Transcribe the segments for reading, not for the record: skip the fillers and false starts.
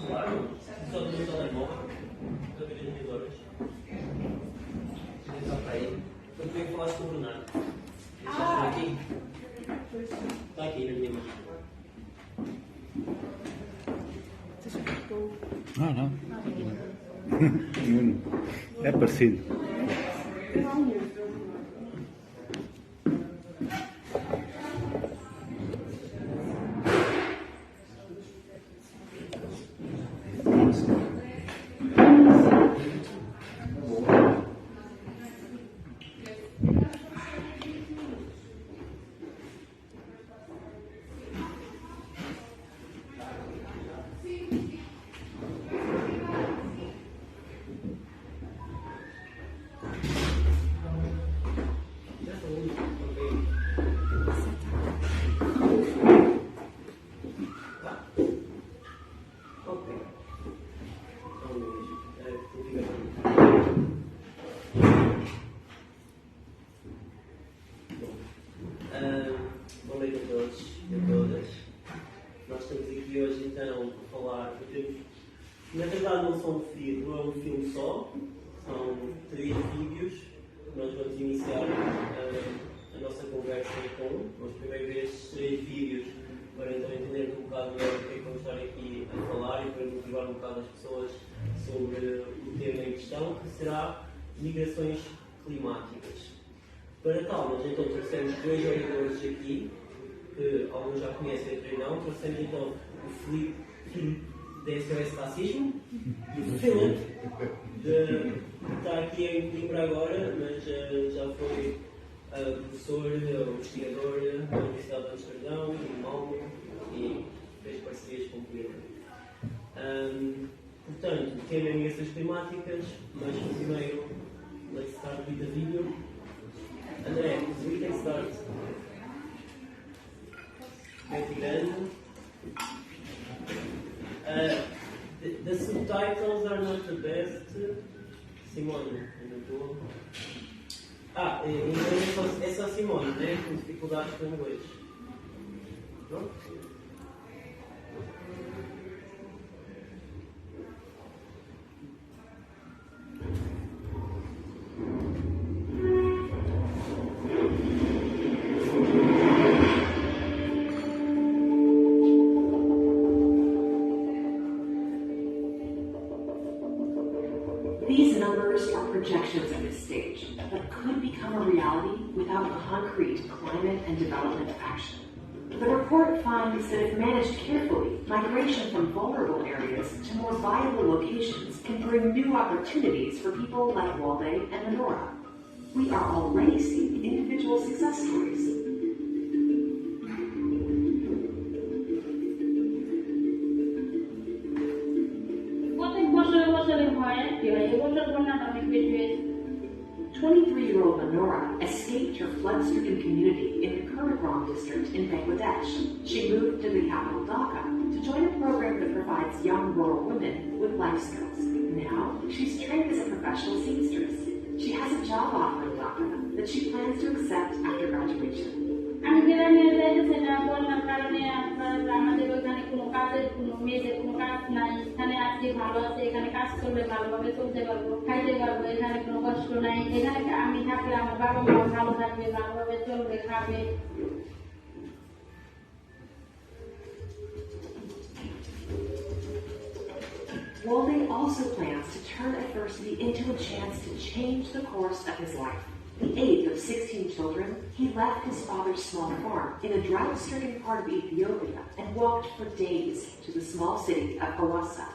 Claro, só tem o telemóvel, para ver as minhas horas. Está para aí. Eu tenho que falar sobre o Bernardo. Ele já está aqui. Está aqui na minha mão. Não. É parecido. Boa noite a todos e a todas. Nós estamos aqui hoje então a falar de filmes. Na verdade não é um filme só, são 3 vídeos que nós vamos iniciar a nossa conversa com. Vamos primeiro ver estes 3 vídeos para então entender um bocado melhor o que é que vamos estar aqui a falar e para motivar um bocado as pessoas sobre o tema em questão, que será migrações climáticas. Para tal, nós então trouxemos 2 oradores aqui, que alguns já conhecem, outros não. Trouxemos então o Filipe da SOS Racismo e o Philip, que está aqui em Coimbra agora, mas já foi professor, investigador da Universidade de Amesterdão e Malmo e fez parcerias com Coimbra. Portanto, o tema é migrações climáticas, mas primeiro, let's start with the video. André, we can start. Muito grande. The subtitles are not the best. Simone, em inglês é só Simone, né? Com dificuldades com o inglês. Pronto? These numbers are projections at this stage, but could become a reality without concrete climate and development action. The report finds that if managed carefully, migration from vulnerable areas to more viable locations can bring new opportunities for people like Walde and Menorah. We are already seeing individual success stories. Year-old Menorah escaped her flood-stricken community in the Kurdiram district in Bangladesh. She moved to the capital Dhaka to join a program that provides young rural women with life skills. Now, she's trained as a professional seamstress. She has a job offer in Dhaka that she plans to accept after graduation. Walde also plans to turn adversity into a chance to change the course of his life. The 8th of 16 children, he left his father's small farm in a drought-stricken part of Ethiopia and walked for days to the small city of Hawassa.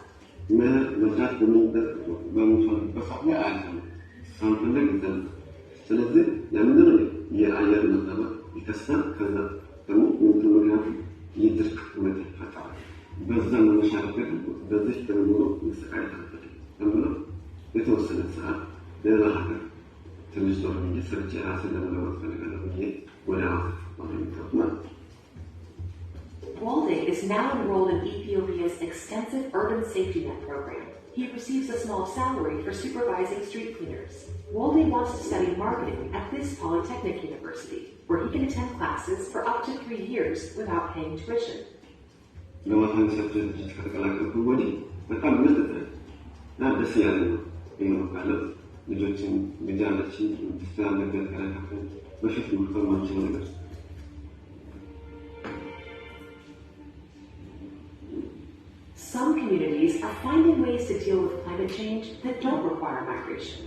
Walde is now enrolled in Ethiopia's extensive urban safety net program. He receives a small salary for supervising street cleaners. Walde wants to study marketing at this Polytechnic University, where he can attend classes for up to 3 years without paying tuition. በማታን ሰጥተን ከተቀላቀልኩ ወዲህ በጣም ምርጥ እና ደስ ያለ ነው የምንባለው ልጆችን ልጃችን ስለነገር ከረከፈ በፊት ምንፈርማቸው ነገር Some communities are finding ways to deal with climate change that don't require migration.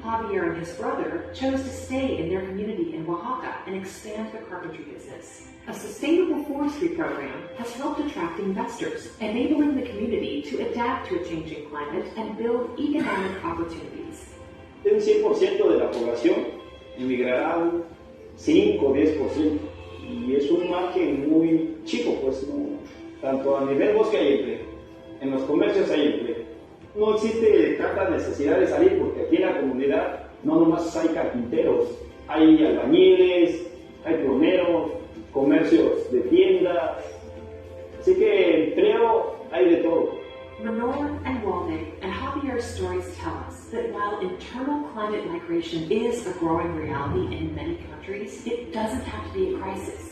Javier and his brother chose to stay in their community in Oaxaca and expand their carpentry business. A sustainable forestry program has helped attract investors, enabling the community to adapt to a changing climate and build economic opportunities. Un 100% de la población emigrará un 5 o 10%, y es un margen muy chico, pues no, tanto a nivel bosque hay empleo, en los comercios hay empleo. No existe tanta necesidad de salir porque aquí en la comunidad no nomás hay carpinteros, hay albañiles, hay plomeros, comercios de tiendas, así que empleo hay de todo. Manor and Waldeck and Javier's stories tell us that while internal climate migration is a growing reality in many countries, it doesn't have to be a crisis.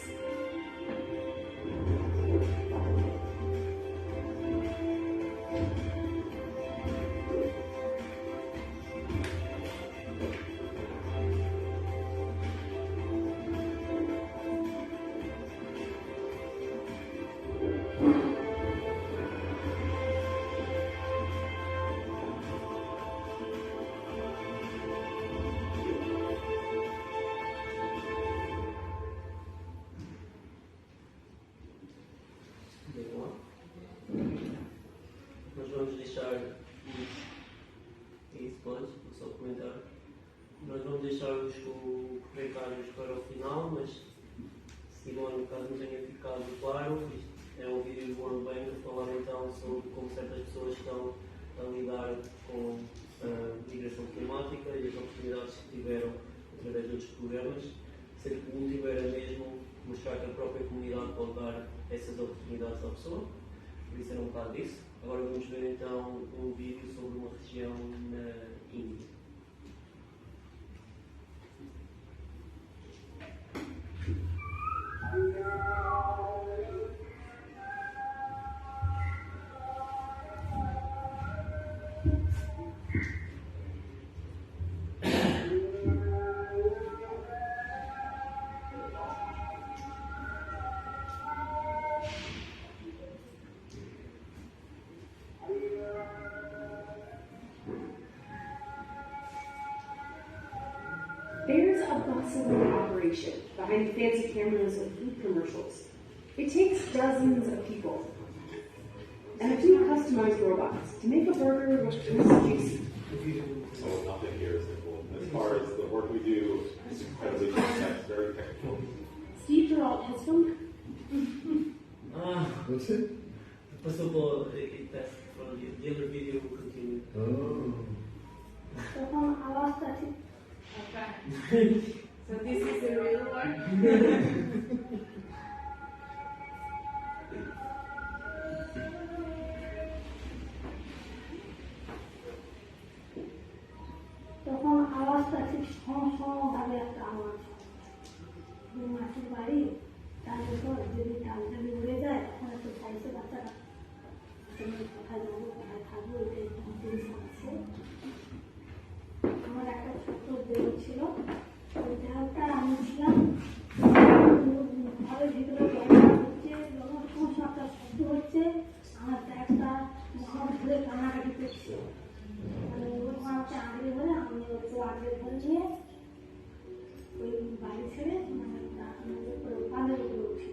Nós vamos deixar isso depois, só comentar. Nós vamos deixar os comentários para o final, mas Simone, caso não tenha ficado claro, isto é um vídeo do World Bank a falar então sobre como certas pessoas estão a lidar com a migração climática e as oportunidades que tiveram através de outros programas, sendo que o motivo era mesmo mostrar que a própria comunidade pode dar essas oportunidades à pessoa, por isso era um bocado disso. Agora vamos ver então um vídeo sobre uma região na Índia. There's a bustling operation behind fancy cameras and food commercials. It takes dozens of people and a few customized robots to make a burger look juicy. So nothing here is simple. As far as the work we do, it's incredibly complex, very technical. Steve Geralt has filmed. Você? Passou para o teste, para the other video will continue. So I lost that too. Okay. So this is the real one? তখন আওয়াজটা ঠিক ভাবে একটা আওয়াজ মাছের বাড়ি তার উপর যদি ডালটালি উড়ে যায় তখন একটু চাইছে বাচ্চারা কোথায় যাবো কোথায় থাকবো এটা একটু জিনিস আছে আমার একটা ছোট্ট দেহ ছিল ওই দেহটা আমি ছিলাম ঘরের ভিতরে দরজা হচ্ছে যখন সমস্যা একটা শব্দ হচ্ছে আমার একটা মুখ ধরে কান্নাকাটি করছে মানে ওরকম একটা আগে হলে আমি ওকে আগে ধরে নিয়ে ওই বাড়ি ছেড়ে বাঁধের উপরে উঠি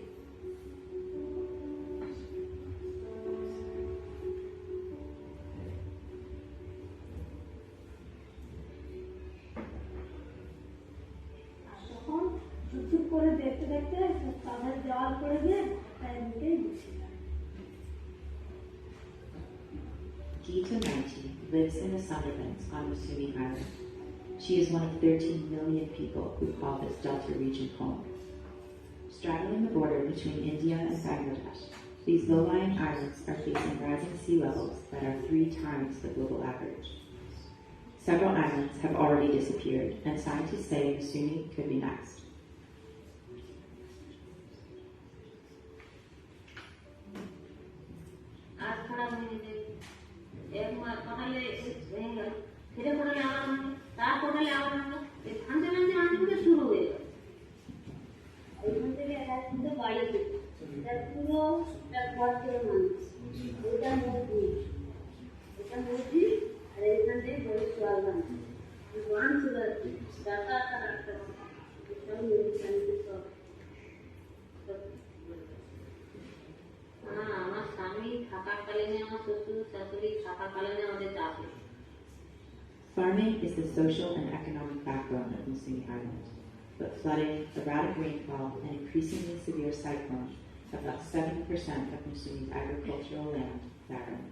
চুপ করে দেখতে দেখতে তাদের দেওয়াল করে দিয়ে তাই দিকেই বসি Gita Maiti lives in the Sundarbans on Musumi Island. She is one of 13 million people who call this delta region home. Straddling the border between India and Bangladesh, these low-lying islands are facing rising sea levels that are 3 times the global average. Several islands have already disappeared, and scientists say Musumi could be next. Farming is the social and economic backbone of Musumi Island, but flooding, erratic rainfall, and increasingly severe cyclones have left 70% of Musumi's agricultural land barren.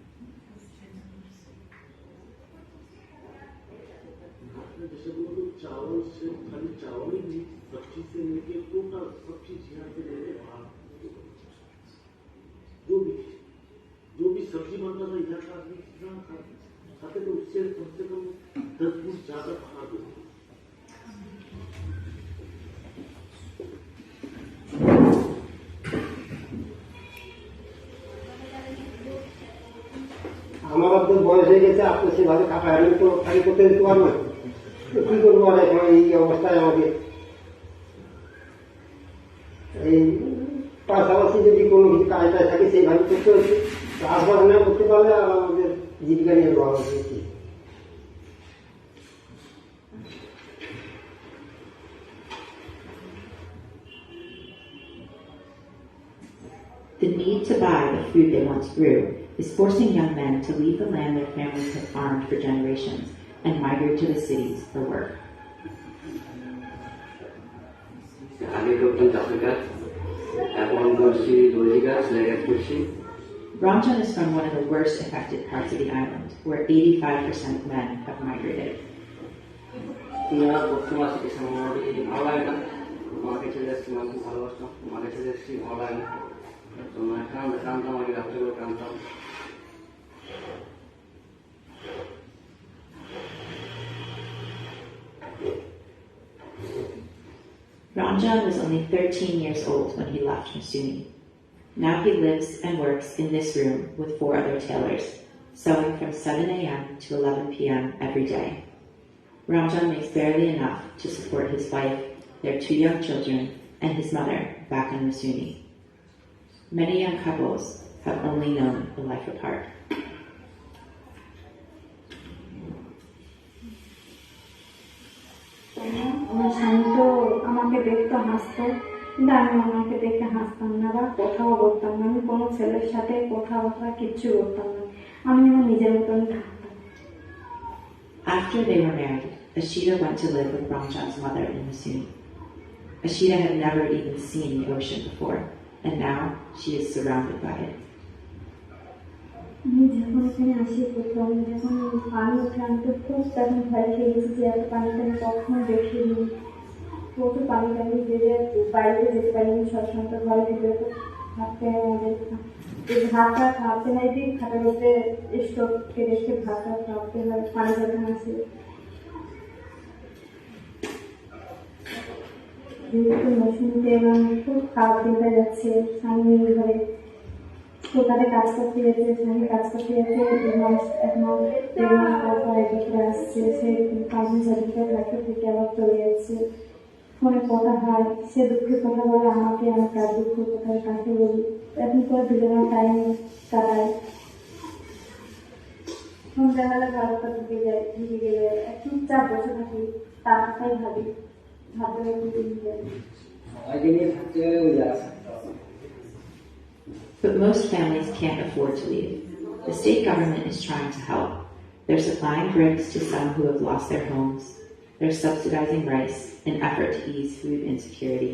जो भी सब्जी बनता था इलाका आदमी कितना खाते थे उससे कम से कम 10 गुना ज्यादा खा दो हमारा तो बॉयस है जैसे आपको सेवाले का फायरिंग तो खाली को तेल तो आना तो की को वाला है ये अवस्था है आगे ए पासावासी যদি কোনো কিছু কাজটা থাকে সেই ভাবে করতে হচ্ছে চাষবাস না করতে পারলে আমাদের জীবিকা নির্বাহ হচ্ছে The need to buy the food they once grew is forcing young men to leave the land their families have farmed for generations and migrate to the cities for work. Ramjan is from one of the worst affected parts of the island, where 85% of men have migrated. Ramjan was only 13 years old when he left Musumi. Now he lives and works in this room with 4 other tailors, sewing from 7 a.m. to 11 p.m. every day. Ramjan makes barely enough to support his wife, their 2 young children, and his mother back in Musumi. Many young couples have only known a life apart. আমার স্বামী তো আমাকে দেখতে হাসতো কিন্তু আমি ওনাকে দেখে হাসতাম না বা কথাও বলতাম না আমি কোনো ছেলের সাথে কথাবার্তা কিচ্ছু করতাম না আমি আমার নিজের মতন থাকতাম After they were married, Ashita went to live with Ramjan's mother in Musumi. Ashita had never even seen the ocean before, and now she is surrounded by it. আমি যখন এখানে আসি প্রথম যখন পানি উঠে আমি তো খুব তখন ভয় খেয়ে গেছি যে এত পানিতে আমি কখনো দেখিনি প্রচুর পানি টানি বেড়ে বাইরে যেতে পারিনি সবসময় তো ঘরের ভিতরে তো থাকতে হয় আমাদের ভাতটা খাওয়াতে হয় যে খাটার উপরে স্টোভকে রেখে ভাতটা খাওয়াতে হয় পানি যখন আসে যেহেতু মৌসুমিতে এবং খুব খাওয়া দিতে যাচ্ছে স্বামী ঘরে কলকাতায় কাজ করতে গেছে স্বামী কাজ করতে গেছে এখন 1.5 মাস পর দেখে আসছে সে কাজের সার্টিফিকেট রাখতে থেকে আবার চলে যাচ্ছে ফোনে কথা হয় সে দুঃখের কথা বলে আমাকে আমি তার দুঃখের কথা কাকে বলি এখন করে দুজনের টাইম কাটায় সন্ধ্যাবেলা ভারতটা ঢুকে গেলে চুপচাপ বসে থাকি তার কথাই ভাবি ভাবতে But most families can't afford to leave. The state government is trying to help. They're supplying bricks to some who have lost their homes. They're subsidizing rice, an effort to ease food insecurity.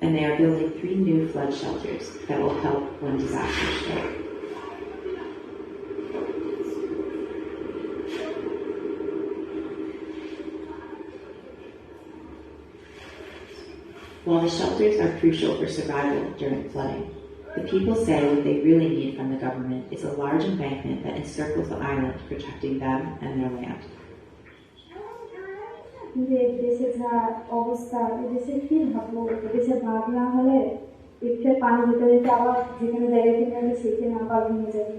And they are building 3 new flood shelters that will help when disasters strike. While the shelters are crucial for survival during flooding, the people say what they really need from the government is a large embankment that encircles the island, protecting them and their land. দেশের যা অবস্থা দেশে কি ভাববো দেশে ভাব না হলে একটু পানি যেতে যেতে আবার যেখানে জায়গা কিনে সেখানে আবার ভেঙে যাবে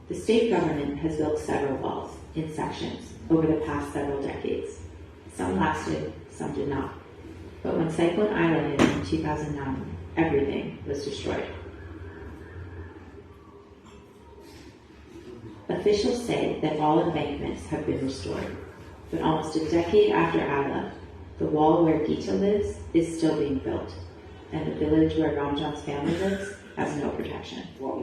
The state government has built several walls in sections over the past several decades. Some lasted, some did not. But when Cyclone Isla hit in 2009, everything was destroyed. Officials say that all embankments have been restored, but almost a decade after Isla, the wall where Gita lives is still being built, and the village where Ramjan's family lives has no protection. While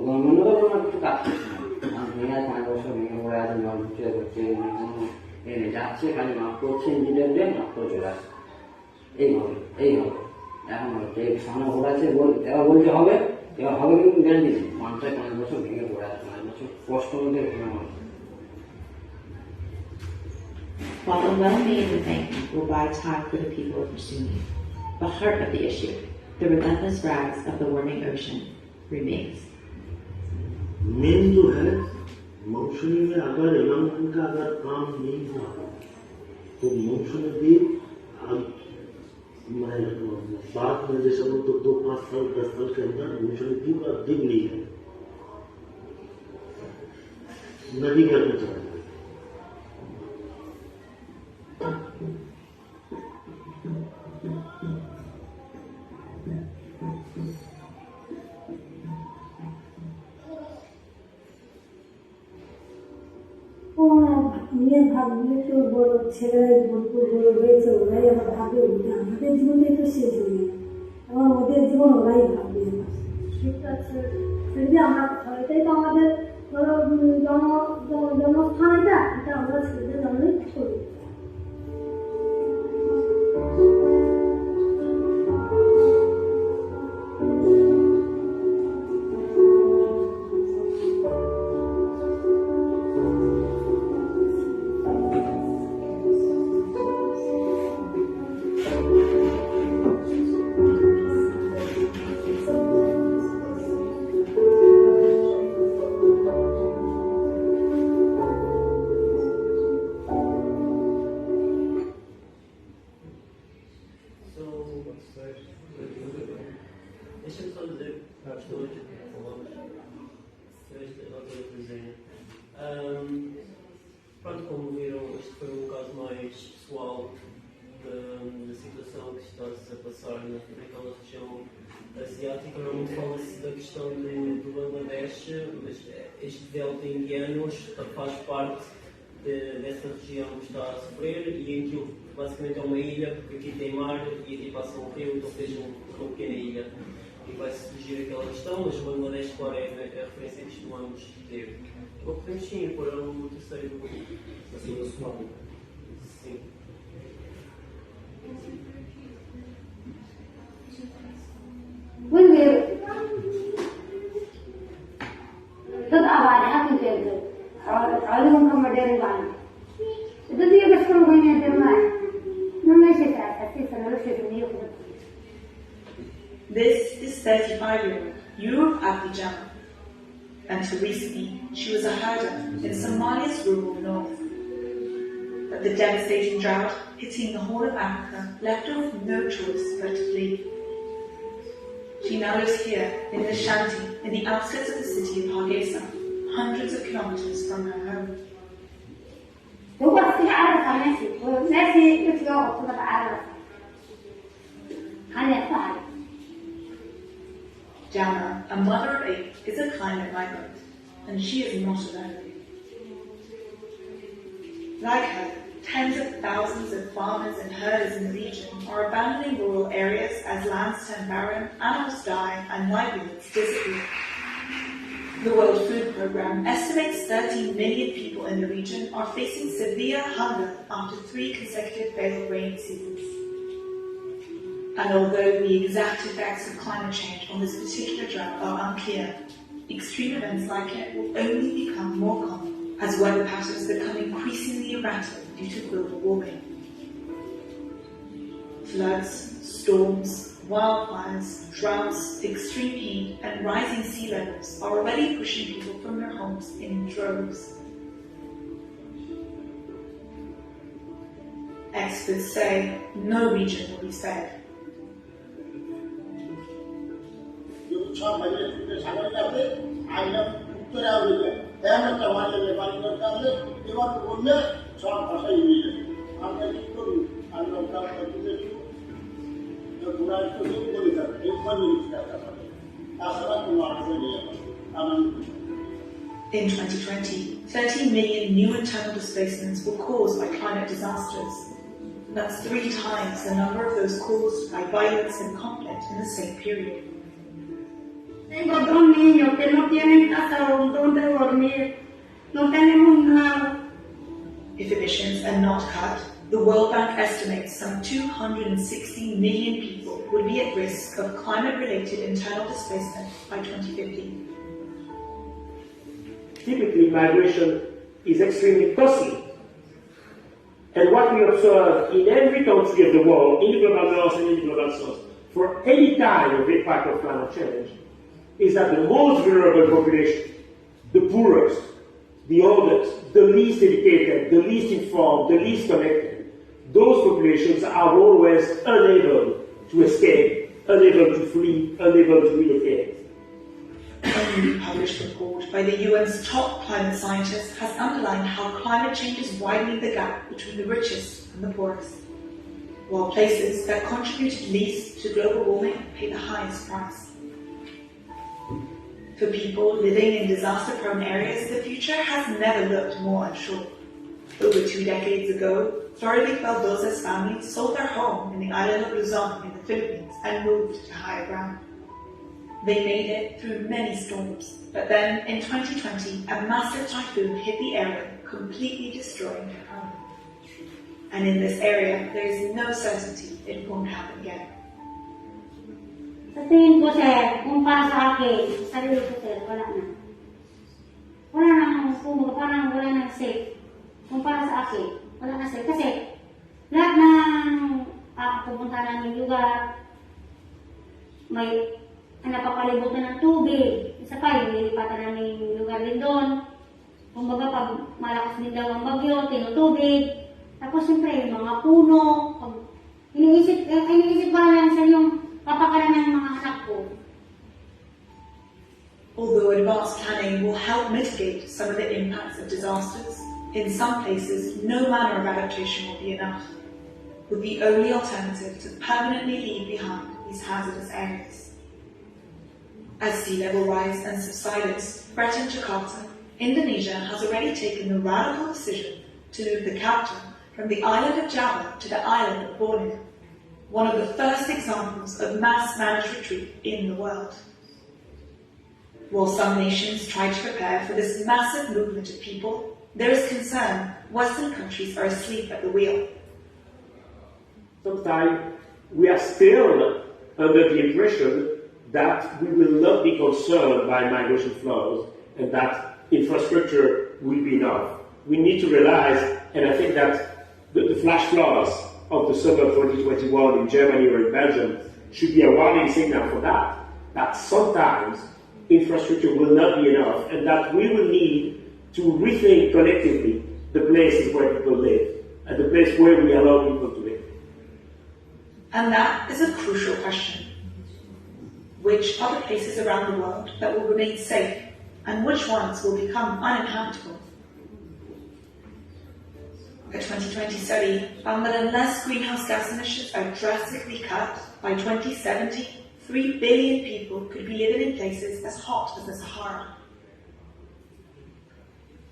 a well-made embankment will buy time for the people of Musumi, the heart of the issue, the relentless rise of the warming ocean, remains. Main जो है मौसमी में अगर एलान का अगर काम नहीं हुआ तो मौसमी भी बाद में जैसे तो 2-5 साल 10 साल के अंदर मौसमी भी का दिख नहीं है नदी का कुछ মেয়ের ভাগ্যে তো বড় ছেলেরাই ভরপুর বড় হয়েছে ওরাই আমার ভাবে উঠে আমাদের জীবনে তো শেষ হয়ে গেল এবং ওদের জীবন ওরাই ভাববে ঠিক আছে যদি আমরা কোথাও এটাই তো আমাদের ধরো জন্মস্থান এটা আমরা ছেলেদের জন্যই করি Pronto, como viram, este foi caso mais pessoal da situação que está-se a passar naquela região asiática. Normalmente fala-se da questão do Bangladesh, mas este delta indiano faz parte dessa região que está a sofrer e em que basicamente é uma ilha, porque aqui tem mar e aqui passa um rio, então seja uma pequena ilha. E vai surgir aquela questão, mas o Bangladesh, claro, é a referência que costumamos ter. Ou podemos sim pôr o terceiro assim do Somália. Sim. Primeiro, toda a área aqui dentro, olha um camarada lá. Eu digo que estou ganhando demais. Não é se trata, se não é se meio. This is 35-year-old Yurub Abdijama. Until recently, she was a herder in Somalia's rural north. But the devastating drought hitting the Horn of Africa left her with no choice but to flee. She now lives here in the shanty in the outskirts of the city of Hargeisa, hundreds of kilometers from her home. Jana, a mother of 8, is a climate migrant, and she is not alone. Like her, tens of thousands of farmers and herders in the region are abandoning rural areas as lands turn barren, animals die, and livelihoods disappear. The World Food Programme estimates 13 million people in the region are facing severe hunger after 3 consecutive failed rainy seasons. And although the exact effects of climate change on this particular drought are unclear, extreme events like it will only become more common as weather patterns become increasingly erratic due to global warming. Floods, storms, wildfires, droughts, extreme heat, and rising sea levels are already pushing people from their homes in droves. Experts say no region will be spared. In 2020, 30 million new internal displacements were caused by climate disasters. That's 3 times the number of those caused by violence and conflict in the same period. Tengo 2 niños que no tienen casa o donde dormir. No tenemos nada. If emissions are not cut, the World Bank estimates some 260 million people would be at risk of climate-related internal displacement by 2050. Typically, migration is extremely costly. And what we observe in every country of the world, in the global north and in the global south, for any kind of impact of climate change, is that the most vulnerable population, the poorest, the oldest, the least educated, the least informed, the least connected, those populations are always unable to escape, unable to flee, unable to relocate. A newly published report by the UN's top climate scientists has underlined how climate change is widening the gap between the richest and the poorest, while places that contributed least to global warming pay the highest price. For people living in disaster-prone areas, the future has never looked more unsure. Over 2 decades ago, Florida Baldoza's family sold their home in the island of Luzon in the Philippines and moved to higher ground. They made it through many storms, but then in 2020, a massive typhoon hit the area, completely destroying their home. And in this area, there is no certainty it won't happen again. Sa tingin ko, sir, kung para sa akin, sarili ko, sir, wala na. Wala nang pumo, parang wala nang safe. Kung para sa akin, wala na safe. Kasi lahat ng pupunta namin lugar, may napapalibutan ng tubig. Isa pa, yung nilipatan namin lugar din doon. Kung baga, pag malakas din daw ang bagyo, tinutubig. Tapos, siyempre, yung mga puno. Iniisip ko lang sa yung kapakanan ng mga anak ko. Although advanced planning will help mitigate some of the impacts of disasters, in some places, no manner of adaptation will be enough, with the only alternative to permanently leave behind these hazardous areas. As sea level rise and subsidence threaten Jakarta, Indonesia has already taken the radical decision to move the capital from the island of Java to the island of Borneo, one of the first examples of mass managed retreat in the world. While some nations try to prepare for this massive movement of people, there is concern Western countries are asleep at the wheel. Sometimes we are still under the impression that we will not be concerned by migration flows and that infrastructure will be enough. We need to realize, and I think that the flash floods of the summer 2021 in Germany or in Belgium should be a warning signal for that sometimes infrastructure will not be enough and that we will need to rethink collectively the places where people live and the place where we allow people to live. And that is a crucial question. Which are the places around the world that will remain safe, and which ones will become uninhabitable? A 2020 study found that unless greenhouse gas emissions are drastically cut, by 2070, 3 billion people could be living in places as hot as the Sahara.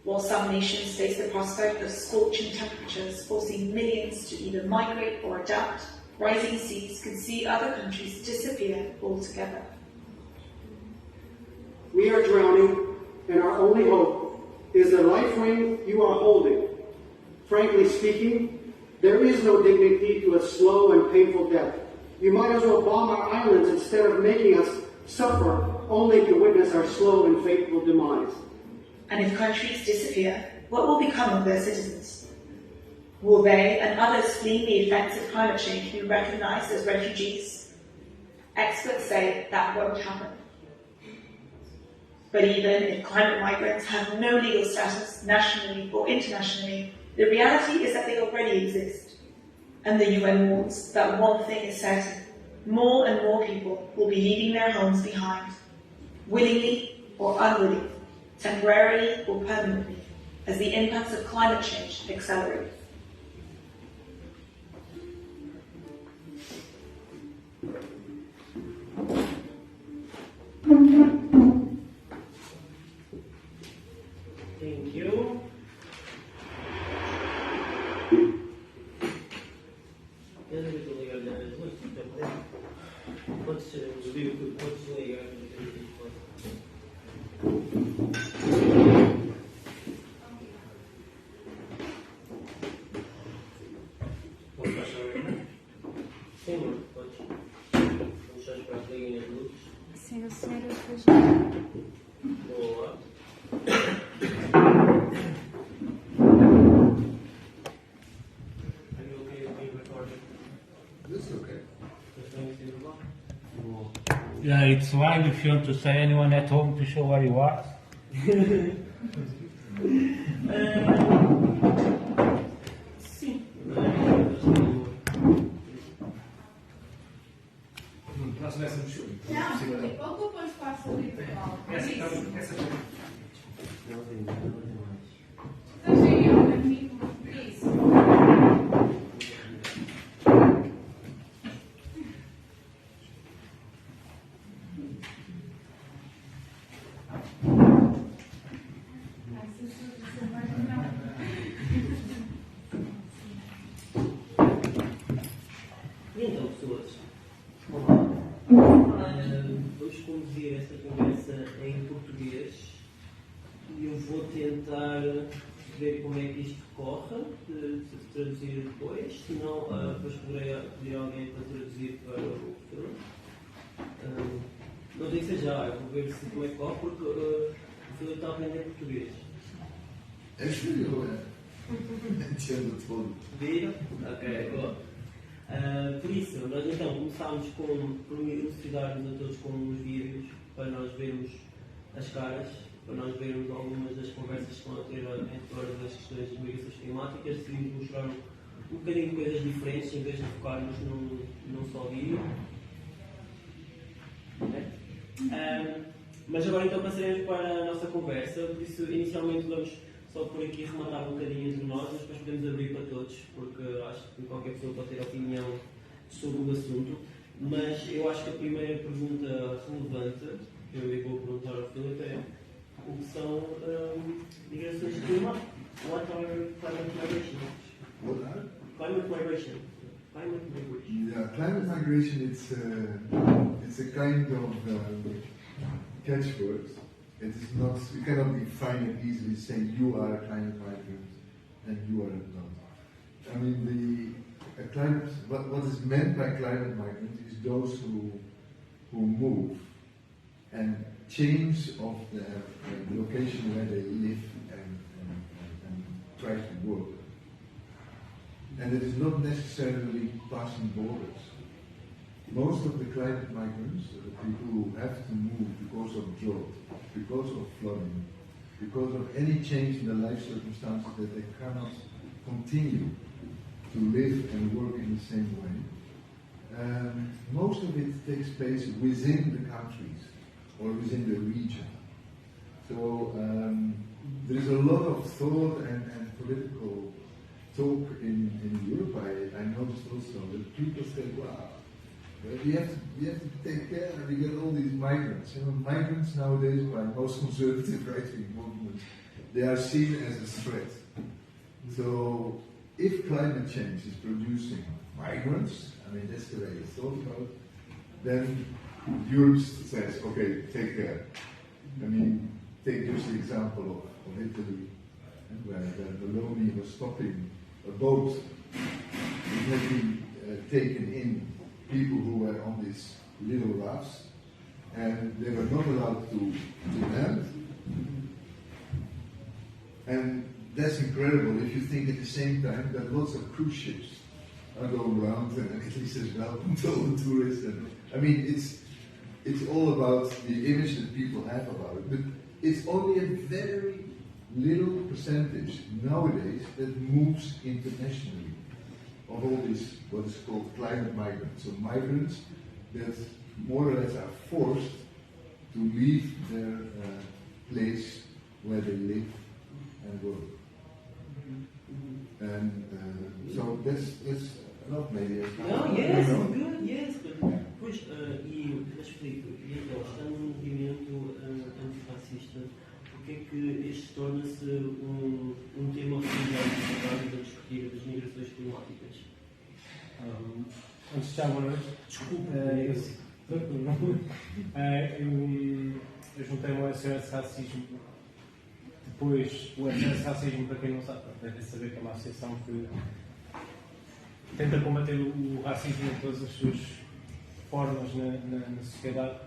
While some nations face the prospect of scorching temperatures, forcing millions to either migrate or adapt, rising seas could see other countries disappear altogether. We are drowning, and our only hope is the life ring you are holding. Frankly speaking, there is no dignity to a slow and painful death. You might as well bomb our islands instead of making us suffer only to witness our slow and fateful demise. And if countries disappear, what will become of their citizens? Will they and others fleeing the effects of climate change be recognized as refugees? Experts say that won't happen. But even if climate migrants have no legal status nationally or internationally, the reality is that they already exist. And the UN warns that one thing is certain: more and more people will be leaving their homes behind, willingly or unwilling, temporarily or permanently, as the impacts of climate change accelerate. Thank you. Sim, o senhor refugiado. Boa. Yeah, it's fine if you want to say anyone at home to show where you are. Sim. Nós nessa mexeu. Não, ocupa um espaço ali. Essa Não tem mais. Seja eu, amigo. Isso. Então, pessoas, olá. Vamos conduzir esta conversa em português e eu vou tentar ver como é que isto corre, se traduzir depois, se não, depois poderei pedir alguém para traduzir para o futuro. Não tem que ser já, eu vou ver se como é que corre, porque o Filipe está a aprender português. É sério, entendo tudo. Viram? Ok, boa. Por isso, nós então começámos por elucidar-nos a todos com uns vídeos para nós vermos as caras, para nós vermos algumas das conversas que estão a ter em torno das questões das migrações climáticas. Decidimos mostrar um bocadinho de coisas diferentes em vez de focarmos num só vídeo. Mas agora então passaremos para a nossa conversa, por isso inicialmente vamos só por aqui rematar um bocadinho entre nós, mas depois podemos abrir para todos, porque acho que qualquer pessoa pode ter opinião sobre o assunto. Mas eu acho que a primeira pergunta relevante que eu vou perguntar ao Filipe é o que são migrações climáticas. What are climate migrations? What are? Climate migration. Climate migration. Yeah, climate migration, it's a kind of catchword. It is not, you cannot define it easily saying you are a climate migrant and you are not. I mean, what is meant by climate migrant is those who move and change of the location where they live and try to work. And it is not necessarily passing borders. Most of the climate migrants are the people who have to move because of drought, because of flooding, because of any change in the life circumstances that they cannot continue to live and work in the same way. Most of it takes place within the countries or within the region. So there is a lot of thought and political talk in Europe. I noticed also that people say, wow, we have to take care, we get all these migrants. You know, migrants nowadays by most conservative right-wing movements, they are seen as a threat. So if climate change is producing migrants, I mean that's the way it's thought about, then Europe says, okay, take care. I mean, take just the example of Italy, where the Bologna was stopping a boat that had been taken in people who were on these little rafts, and they were not allowed to land. And that's incredible if you think at the same time that lots of cruise ships are going around and at least as welcome to all the tourists. And, I mean, it's all about the image that people have about it, but it's only a very little percentage nowadays that moves internationally of all these, what is called climate migrants. So migrants that more or less are forced to leave their place where they live and work. And so that's not maybe a Não, yes, good, yes, but pois, mas Filipe, então, está num movimento antirracista, porque é que este torna-se um tema refugiado a discutir das migrações climáticas? Antes de já, boa noite. Desculpe. Eu juntei o SOS Racismo. Depois, o SOS Racismo, para quem não sabe, deve saber que é uma associação que tenta combater o racismo em todas as suas formas na sociedade,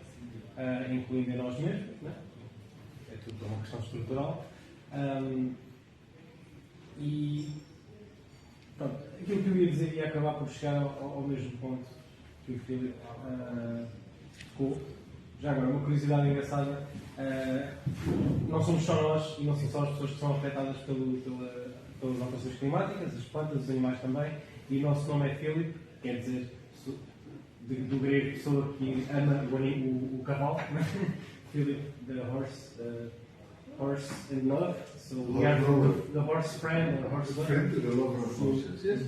incluindo em nós mesmos, né? É tudo uma questão estrutural. E pronto, aquilo que eu ia dizer ia acabar por chegar ao mesmo ponto que o Philip tocou. Já agora, uma curiosidade engraçada, não somos só nós e não são só as pessoas que são afetadas pelas alterações climáticas, as plantas, os animais também, e o nosso nome é Philip, quer dizer, do grego, pessoa que ama o cavalo, Philip, the horse and love, so we have the horse friend and the horse lover. Friend to the lover of horses, yes.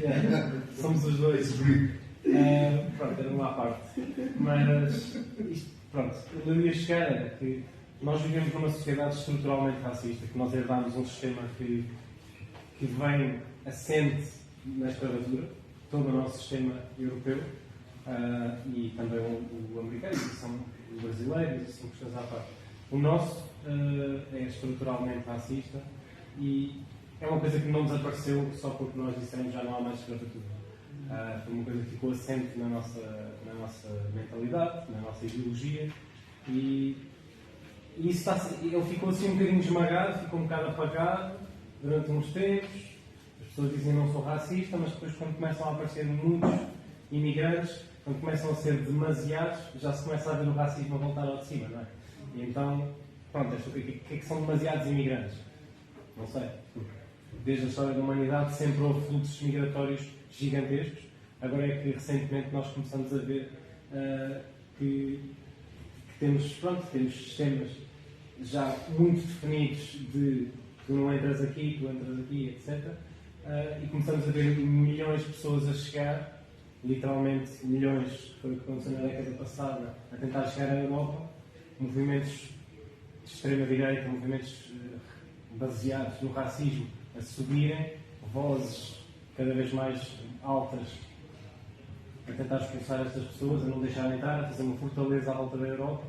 Yeah, somos os dois. Pronto, era uma à parte. Mas, isto, pronto, eu ia chegar era que nós vivemos numa sociedade estruturalmente racista, que nós herdámos um sistema que vem assente na escravatura, todo o nosso sistema europeu, e também o americano, e são os brasileiros, e são questões à parte. O nosso é estruturalmente racista e é uma coisa que não desapareceu só porque nós dissemos já não há mais escravatura. Foi uma coisa que ficou assente na nossa mentalidade, na nossa ideologia, e isso ele ficou assim um bocadinho esmagado, ficou um bocado apagado durante uns tempos. As pessoas dizem não sou racista, mas depois quando começam a aparecer muitos imigrantes, quando começam a ser demasiados, já se começa a ver o racismo a voltar ao de cima, não é? E então, pronto, o que é que são demasiados imigrantes? Não sei. Desde a história da humanidade sempre houve fluxos migratórios gigantescos. Agora é que recentemente nós começamos a ver que temos sistemas já muito definidos de tu não entras aqui, tu entras aqui, etc. E começamos a ver milhões de pessoas a chegar, literalmente milhões, foi o que aconteceu na década passada, a tentar chegar à Europa, movimentos de extrema-direita, movimentos baseados no racismo a subirem, vozes cada vez mais altas a tentar expulsar estas pessoas, a não deixar entrar, a fazer uma fortaleza à volta da Europa.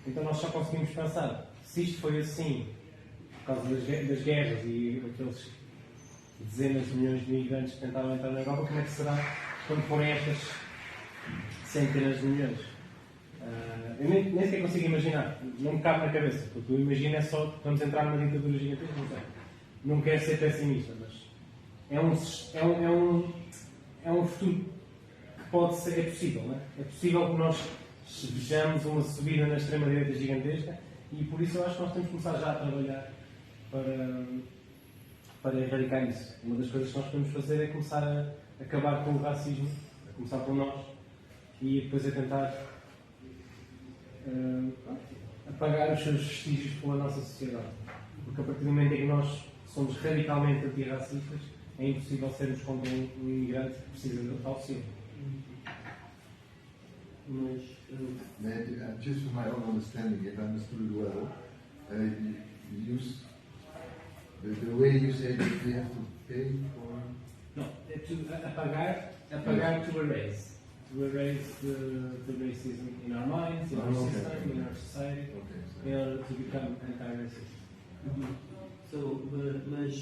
Então nós só conseguimos pensar, se isto foi assim, por causa das guerras e aqueles dezenas de milhões de imigrantes que tentaram entrar na Europa, como é que será quando forem estas centenas de milhões? Eu nem sequer consigo imaginar, não me cabe na cabeça, porque eu imagino é só que vamos entrar numa ditadura gigantesca, não sei. Não quero ser pessimista, mas é um futuro que pode ser, é possível, não é? É possível que nós vejamos uma subida na extrema-direita gigantesca e por isso eu acho que nós temos que começar já a trabalhar para erradicar isso. Uma das coisas que nós podemos fazer é começar a acabar com o racismo, a começar por nós e depois a tentar apagar os seus vestígios pela nossa sociedade. Porque a partir do momento em que nós somos radicalmente antirracistas, é impossível sermos contra um imigrante que precisa de auxílio. Mas, just from my own understanding, if I understood it well, the way you say that we have to pay for... No, apagar to erase. To erase the racism in our minds, in our system, in our society, in order to become anti-racist. Mas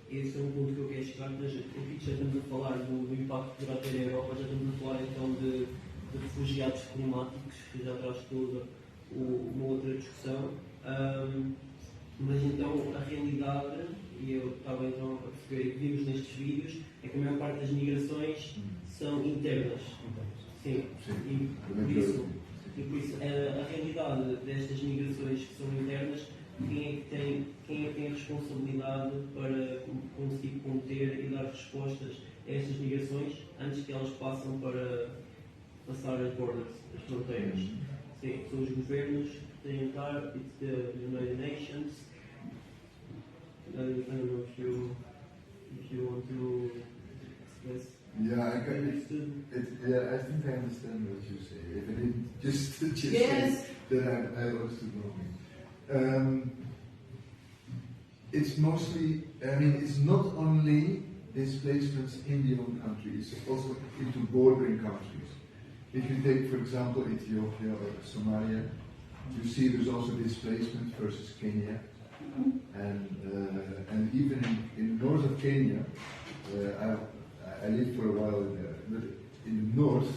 esse é um ponto que eu quero chegar, mas aqui já estamos a falar do impacto que poderá ter a Europa, já estamos a falar então de refugiados climáticos, que já traz toda uma outra discussão. Mas então a realidade, e eu estava então a perceber que vimos nestes vídeos, é que a maior parte das migrações são internas. Sim. E por isso a realidade destas migrações que são internas, quem é que tem a responsabilidade para conseguir conter e dar respostas a estas migrações antes que elas passem para passar as borders, as fronteiras? Sim, são os governos it's the United Nations. I don't know if you want to express. Yeah, I think I understand what you say. If I didn't just Yes. say that I understood wrongly. It's mostly, it's not only displacements in the own country, it's also into bordering countries. If you take, for example, Ethiopia or Somalia, you see there's also displacement versus Kenya. And even in the north of Kenya, I lived for a while there, but in the north,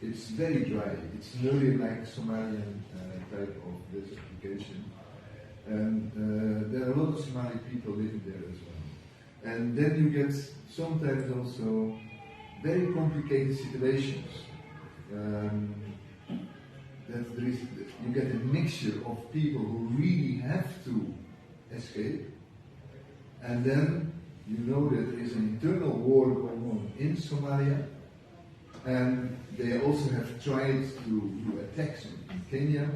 it's very dry. It's nearly like Somalian type of desertification. And there are a lot of Somali people living there as well. And then you get sometimes also very complicated situations. That you get a mixture of people who really have to escape, and then you know that there is an internal war going on in Somalia, and they also have tried to do attacks in Kenya,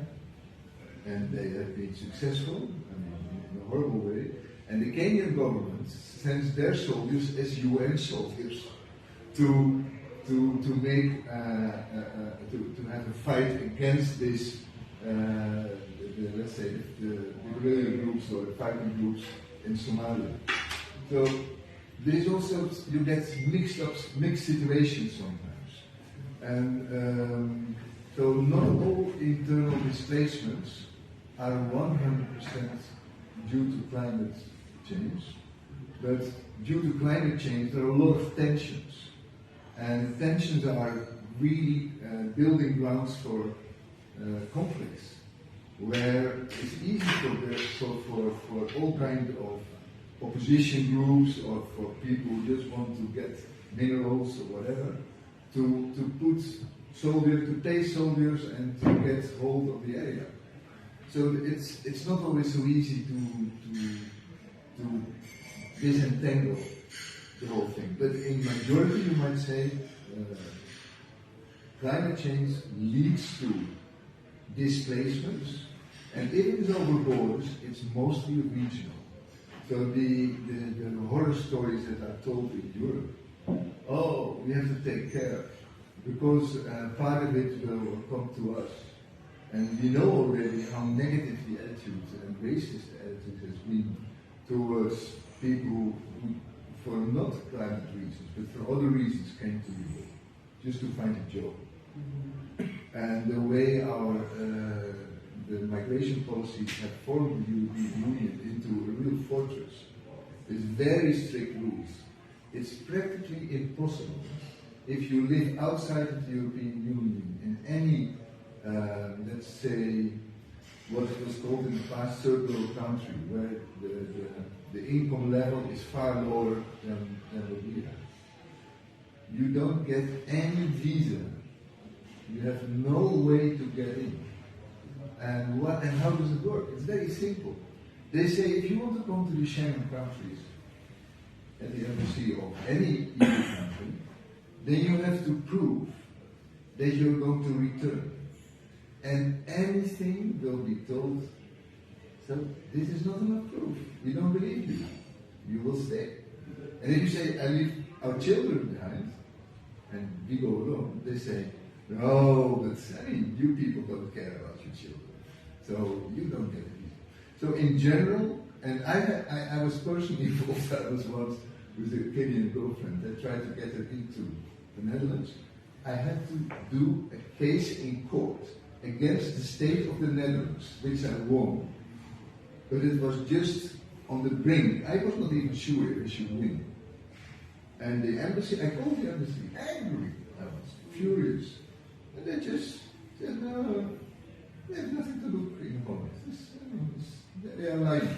and they have been successful, in a horrible way. And the Kenyan government sends their soldiers as UN soldiers to make to have a fight against this. Let's say the guerrilla groups or the fighting groups in Somalia. So there's also, you get mixed situations sometimes, and so not all internal displacements are 100% due to climate change, but due to climate change there are a lot of tensions, and tensions are really building grounds for conflicts, where it's easy for all kinds of opposition groups or for people who just want to get minerals or whatever, to put soldiers, to pay soldiers and to get hold of the area. So it's not always so easy to disentangle the whole thing. But in majority, you might say, climate change leads to displacements, and if it is over borders, it's mostly regional. So the horror stories that are told in Europe, we have to take care, because part of it will come to us. And we know already how negative the attitude and racist attitude has been towards people who, for not climate reasons, but for other reasons, came to Europe, just to find a job. And the way the migration policies have formed the European Union into a real fortress with very strict rules. It's practically impossible if you live outside of the European Union in any, let's say, what it was called in the past third world country, where the income level is far lower than what we have. You don't get any visa. You have no way to get in. And how does it work? It's very simple. They say if you want to come to the Schengen countries at the embassy of any EU country, then you have to prove that you're going to return. And anything will be told, so this is not enough proof. We don't believe you. You will stay. And if you say, I leave our children behind, and we go alone, they say, no, but you people don't care about your children. So you don't get it. So in general, and I was personally involved, I was once with a Kenyan girlfriend that tried to get her into the Netherlands. I had to do a case in court against the state of the Netherlands, which I won. But it was just on the brink. I was not even sure if I should win. And the embassy, I called the embassy angry. I was furious. And they just said, no, they have nothing to look in upon it. They are lying.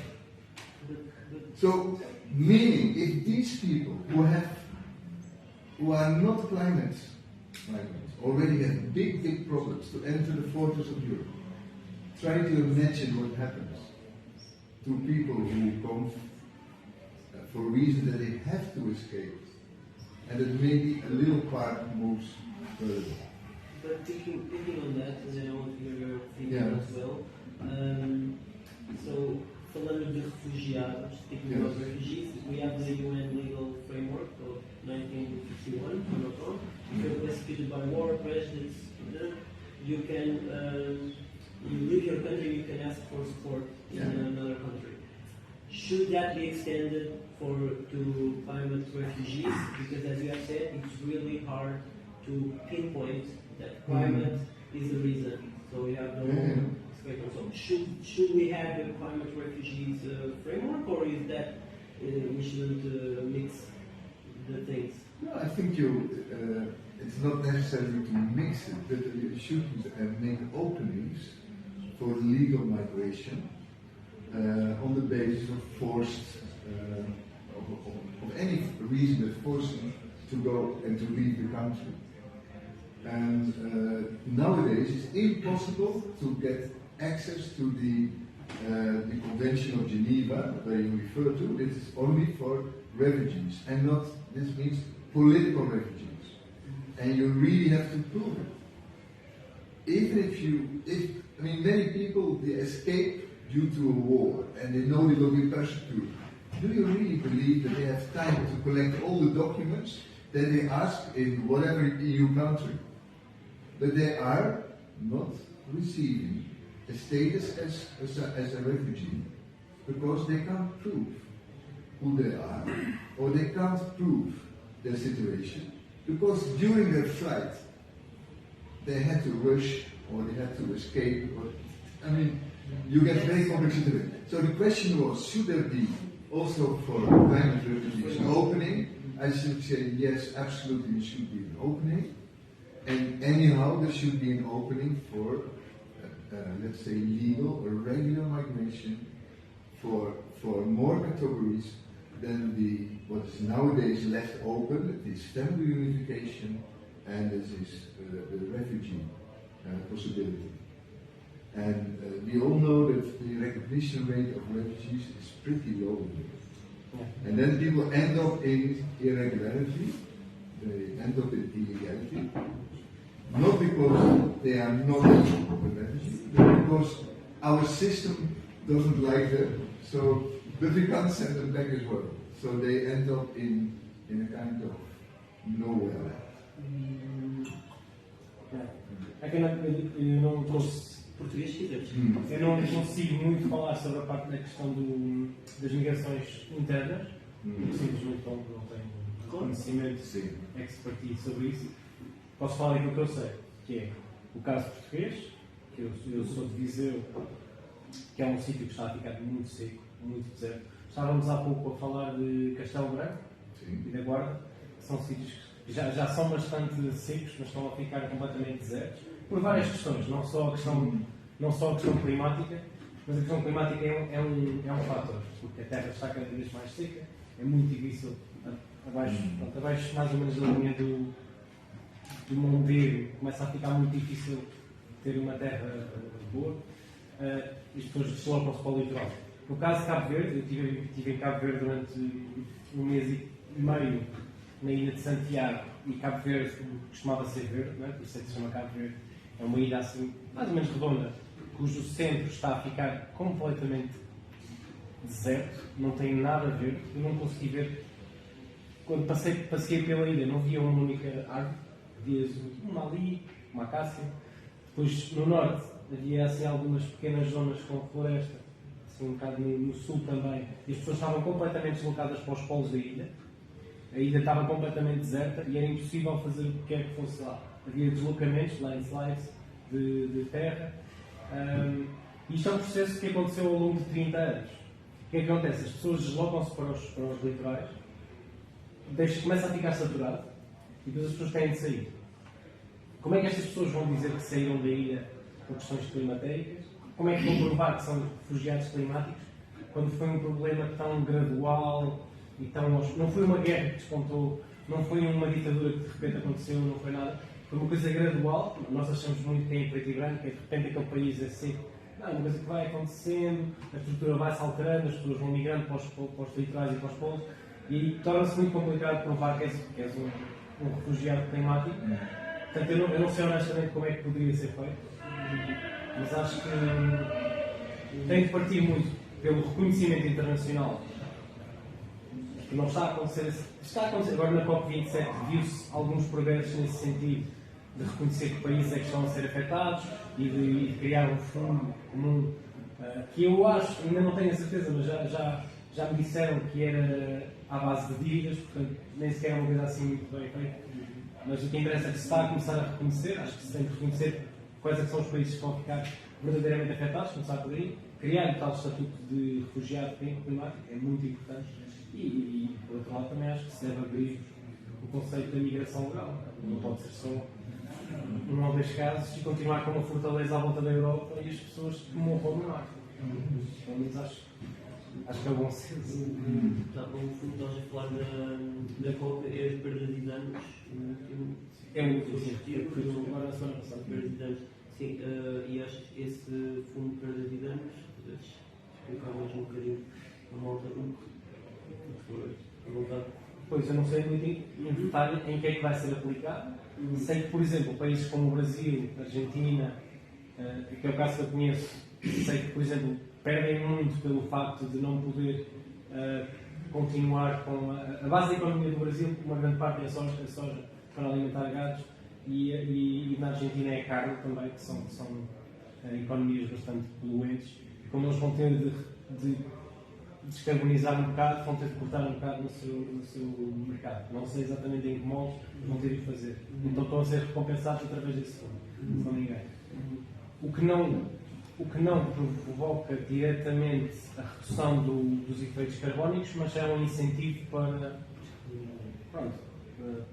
So, meaning, if these people who are not climate migrants already have big problems to enter the fortress of Europe, try to imagine what happens to people who come for reasons that they have to escape, and that maybe a little part moves further. But thinking on that, and I want to hear your opinion as well, So, falando de refugiados, speaking about refugees, we have the UN legal framework of 1951, if I'm not wrong. If you're persecuted by war, prejudice, you can, you leave your country, you can ask for support in another country. Should that be extended to climate refugees? Because as you have said, it's really hard to pinpoint that climate is the reason. So we have no spectrum. So should we have a climate refugees framework, or is that we shouldn't mix the things? No, I think it's not necessary to mix it, but you should make openings for legal migration on the basis of forced, of any reason that forces you to go and to leave the country. And nowadays it's impossible to get access to the Convention of Geneva, where you refer to. This is only for refugees, and not, this means political refugees. And you really have to prove it. Even I mean, many people, they escape due to a war, and they know they will be persecuted. Do you really believe that they have time to collect all the documents that they ask in whatever EU country? But they are not receiving a status as a refugee because they can't prove who they are, or they can't prove their situation, because during their flight they had to rush or they had to escape. I mean, you get very complex situation. So the question was, should there be also for climate refugees an opening? I should say yes, absolutely, there should be an opening. And anyhow, there should be an opening for, let's say, legal or regular migration for more categories than what is nowadays left open, that is family unification, and this is the refugee possibility. And we all know that the recognition rate of refugees is pretty low. And then people end up in irregularity, they end up in illegality, not because they are not refugees, but because our system doesn't like them, but we can't send them back as well. So they end up in a kind of nowhere land. É que eu não trouxe português, quiseres. Eu não consigo muito falar sobre a parte da questão das migrações internas, porque simplesmente não tenho conhecimento, expertise sobre isso. Posso falar daquilo que eu sei, que é o caso português, que eu sou de Viseu, que é um sítio que está a ficar muito seco, muito deserto. Estávamos há pouco a falar de Castelo Branco e da Guarda, que são sítios que já são bastante secos, mas estão a ficar completamente desertos, por várias questões, não só a questão climática, mas a questão climática é um fator, porque a terra está cada vez mais seca, é muito difícil, abaixo mais ou menos da linha do Monteiro, começa a ficar muito difícil ter uma terra boa, e as pessoas deslocam-se para o litoral. No caso de Cabo Verde, eu estive em Cabo Verde durante um mês e meio na ilha de Santiago, e Cabo Verde costumava ser verde, não é? Por isso é que se chama Cabo Verde. É uma ilha assim, mais ou menos redonda, cujo centro está a ficar completamente deserto, não tem nada a ver, eu não consegui ver. Quando passei pela ilha não via uma única árvore, havia uma ali, uma acácia. Depois no norte havia assim algumas pequenas zonas com floresta, assim um bocado no sul também, e as pessoas estavam completamente deslocadas para os polos da ilha. A ilha estava completamente deserta e era impossível fazer o que quer que fosse lá. Havia deslocamentos, landslides de terra. Isto é um processo que aconteceu ao longo de 30 anos. O que é que acontece? As pessoas deslocam-se para os litorais, começa a ficar saturado e depois as pessoas têm de sair. Como é que estas pessoas vão dizer que saíram da ilha por questões climatéricas? Como é que vão provar que são refugiados climáticos quando foi um problema tão gradual e tão... Não foi uma guerra que despontou, não foi uma ditadura que de repente aconteceu, não foi nada. Foi uma coisa gradual. Nós achamos muito que é em preto e branco, que de repente aquele país é seco. Não, é uma coisa que vai acontecendo, a estrutura vai-se alterando, as pessoas vão migrando para os litorais e para os polos, e torna-se muito complicado provar que és um refugiado climático. Portanto, eu não sei honestamente como é que poderia ser feito, mas acho que tem de partir muito pelo reconhecimento internacional, que não está a acontecer. Está a acontecer agora na COP27, viu-se alguns progressos nesse sentido, de reconhecer que países é que estão a ser afetados e de criar um fundo comum, que eu acho, ainda não tenho a certeza, mas já me disseram que era à base de dívidas, portanto nem sequer é uma coisa assim muito bem feita. Mas o que interessa é que se está a começar a reconhecer, acho que se tem que reconhecer quais é que são os países que estão a ficar verdadeiramente afetados, começar por aí, criar o tal estatuto de refugiado climático, é muito importante. E, por outro lado, também acho que se deve abrir o conceito da migração legal. Não pode ser só um ou dois casos e continuar com uma fortaleza à volta da Europa e as pessoas que morram no mar. Pelo menos acho que é bom senso. Tá bom, no fundo, nós a falar da COP é de perda de danos. É muito positivo, foi agora na semana passada. Perda de danos. Sim, e acho que esse fundo de perda de danos, explicar mais um bocadinho a malta do que for a vontade. Pois, eu não sei muito em detalhe em que é que vai ser aplicado. Sei que, por exemplo, países como o Brasil, Argentina, que é o caso que eu conheço, sei que, por exemplo, perdem muito pelo facto de não poder continuar com a base da economia do Brasil, uma grande parte é a soja para alimentar gados, e na Argentina é a carne também, que são economias bastante poluentes. Como eles vão ter de descarbonizar um bocado, vão ter de cortar um bocado no seu mercado. Não sei exatamente em que moldes vão ter de fazer. Então estão a ser recompensados através desse fundo, se não me engano. O que não provoca diretamente a redução dos efeitos carbónicos, mas é um incentivo para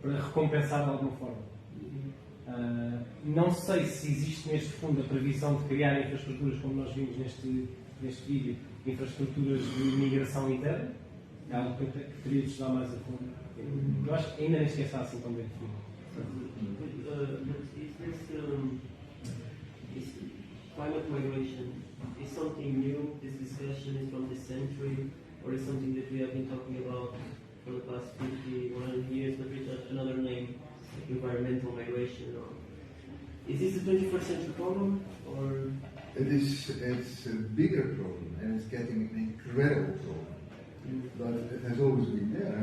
recompensar de alguma forma. Não sei se existe neste fundo a previsão de criar infraestruturas, como nós vimos neste vídeo, infraestruturas de migração interna. É algo que eu teria de estudar mais a fundo. Eu acho que ainda nem sequer está assim tão bem definido. Climate migration is something new. This discussion is from this century, or is something that we have been talking about for the past 50, 100 years, but with another name, like environmental migration. Or is this a 21st century problem, or? It's a bigger problem, and it's getting an incredible problem. But it has always been there.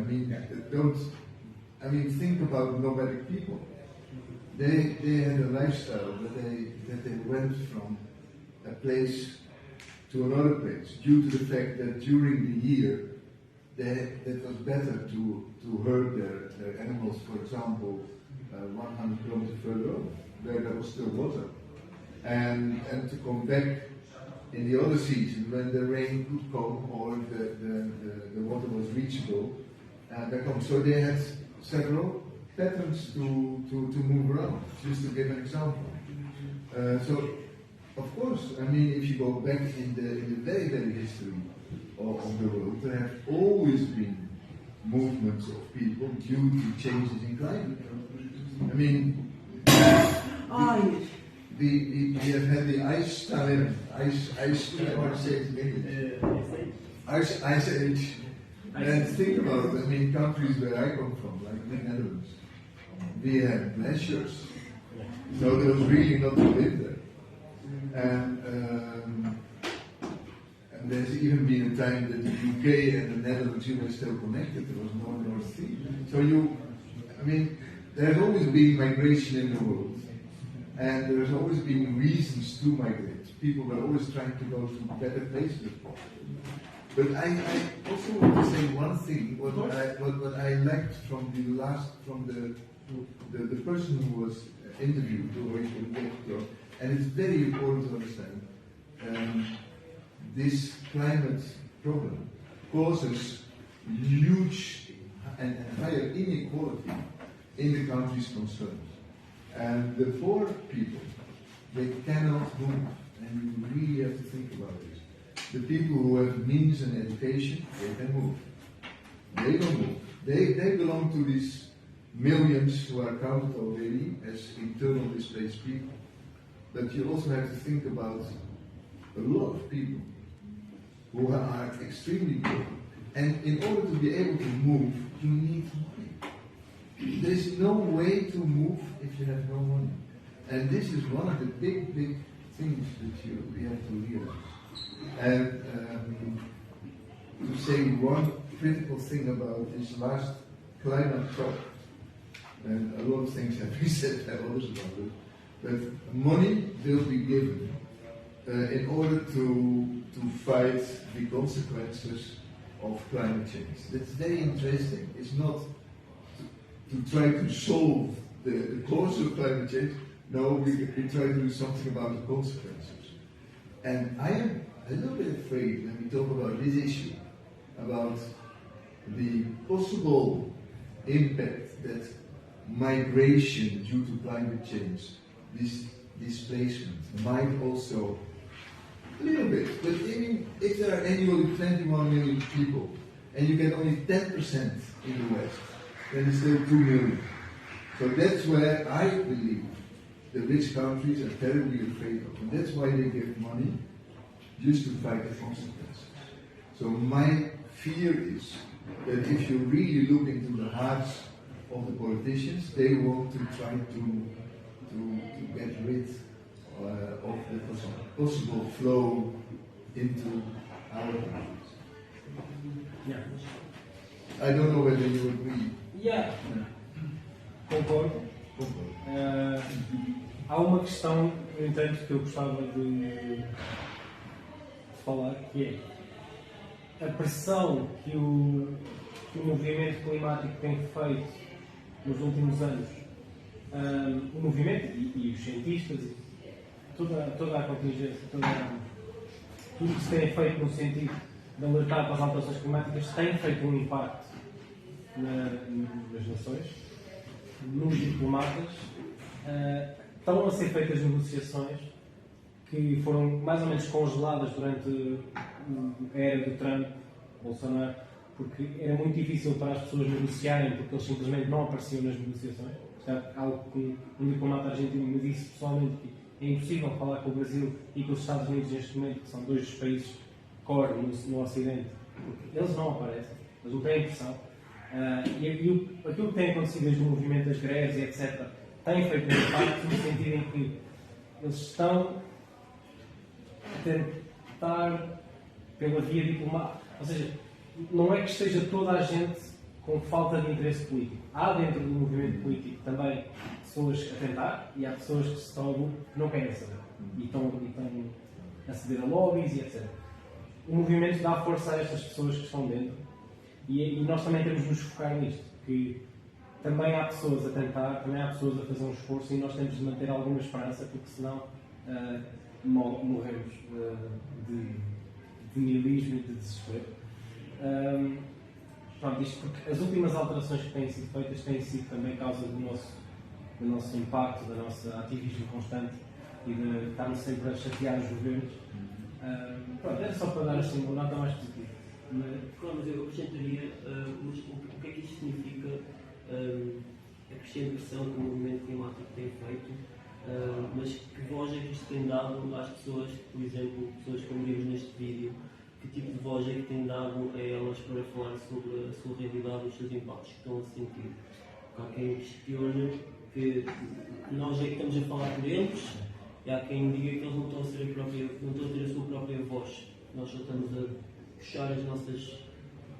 I mean, think about nomadic people. They had a lifestyle that they went from a place to another place due to the fact that during the year it was better to herd their animals, for example, 100 kilometers further on, where there was still water, and to come back in the other season when the rain could come or the water was reachable. So they had several patterns to move around, just to give an example. So, of course, I mean, if you go back in the very, very history of the world, there have always been movements of people due to changes in climate. I mean, we have had the ice age. And think about it, I mean, countries where I come from, like the Netherlands, we had glaciers, so there was really not to live there. And there's even been a time that the UK and the Netherlands were still connected. There was no North Sea. So there's always been migration in the world, and there's always been reasons to migrate. People were always trying to go to better places. But I also want to say one thing. What I liked from the person who was interviewed, and it's very important to understand. This climate problem causes huge and higher inequality in the countries concerned. And the poor people, they cannot move, and you really have to think about this. The people who have means and education, they can move. They don't move. They belong to these millions who are counted already as internal displaced people. But you also have to think about a lot of people who are extremely poor. And in order to be able to move, you need money. There is no way to move if you have no money. And this is one of the big things that we have to realize. And to say one critical thing about this last climate talk, and a lot of things have been said by others about it, but money will be given in order to fight the consequences of climate change. That's very interesting. It's not to try to solve the cause of climate change. No, we try to do something about the consequences. And I am a little bit afraid when we talk about this issue, about the possible impact that migration due to climate change, this displacement, might also, a little bit, but I mean, if there are annually 21 million people, and you get only 10% in the West, then it's still 2 million. So that's where I believe the rich countries are terribly afraid of, and that's why they give money, just to fight the consequences. So my fear is that if you really look into the hearts of the politicians, they want to try to get rid of the possible flow into our countries. Yeah. I don't know whether you agree. Yeah. Concordo. Há uma questão, no entanto, que eu gostava de falar, que é a pressão que o movimento climático tem feito nos últimos anos. O movimento e os cientistas, toda a contingência, tudo que se tem feito no sentido de alertar para as alterações climáticas tem feito um impacto nas nações, nos diplomatas. Estão a ser feitas negociações que foram mais ou menos congeladas durante a era do Trump, Bolsonaro, porque era muito difícil para as pessoas negociarem, porque eles simplesmente não apareciam nas negociações. Portanto, algo que um diplomata argentino me disse pessoalmente, que é impossível falar com o Brasil e com os Estados Unidos neste momento, que são dois dos países core no Ocidente, porque eles não aparecem, eles não têm pressão. Aquilo que tem acontecido desde o movimento das greves e etc. tem feito um impacto no sentido em que eles estão a tentar pela via diplomática. Ou seja, não é que esteja toda a gente com falta de interesse político. Há dentro do movimento político também pessoas a tentar e há pessoas que estão que não querem saber e estão a ceder a lobbies e etc. O movimento dá força a estas pessoas que estão dentro e nós também temos de nos focar nisto, que também há pessoas a tentar, também há pessoas a fazer um esforço e nós temos de manter alguma esperança, porque senão morremos de nihilismo e de desespero. Isto porque as últimas alterações que têm sido feitas têm sido também causa do nosso impacto, do nosso ativismo constante e de estarmos sempre a chatear os governos. Era só para dar assim uma nota mais positiva. Mas eu acrescentaria o que é que isto significa, a crescente pressão que o movimento climático tem feito, mas que voz é que isto tem dado às pessoas, por exemplo, pessoas como vimos neste vídeo, que tipo de voz é que tem dado a elas para falar sobre a sua realidade e os seus impactos que estão a sentir? Porque há quem questione que nós é que estamos a falar por eles, e há quem diga que eles não estão a ter a sua própria voz. Nós só estamos a puxar as nossas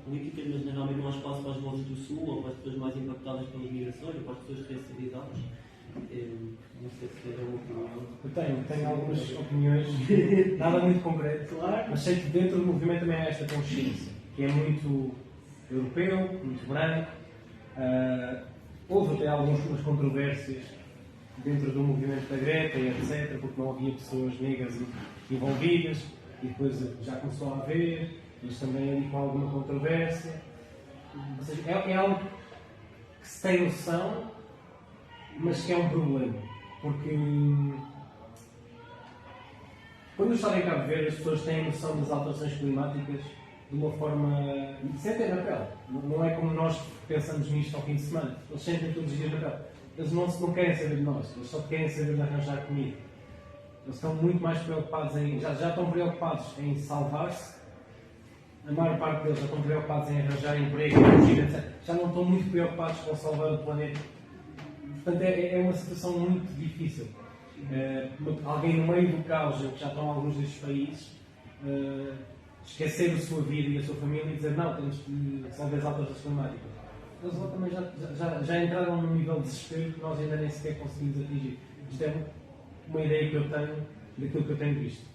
políticas, mas normalmente não há espaço para as vozes do Sul, ou para as pessoas mais impactadas pelas migrações, ou para as pessoas racializadas. Não sei se é uma opinião. Eu tenho algumas opiniões, nada muito concreto, claro, mas sei que dentro do movimento também há esta consciência, que é muito europeu, muito branco. Houve até algumas controvérsias dentro do movimento da Greta e etc., porque não havia pessoas negras envolvidas, e depois já começou a haver, eles também ali com alguma controvérsia. Ou seja, é algo que se tem noção, mas que é um problema, porque quando eu estava em Cabo Verde, as pessoas têm noção das alterações climáticas de uma forma, sentem na pele. Não é como nós pensamos nisto ao fim de semana, eles sentem todos os dias na pele. Eles não querem saber de nós, eles só querem saber de arranjar comida. Eles estão muito mais preocupados já estão preocupados em salvar-se. A maior parte deles já estão preocupados em arranjar emprego, etc. Já não estão muito preocupados com salvar o planeta. Portanto, é uma situação muito difícil. Alguém no meio do caos, que já estão alguns destes países, esquecer a sua vida e a sua família e dizer não, temos que resolver as alterações climáticas. Eles lá também já entraram num nível de desespero que nós ainda nem sequer conseguimos atingir. Isto é uma ideia que eu tenho daquilo que eu tenho visto.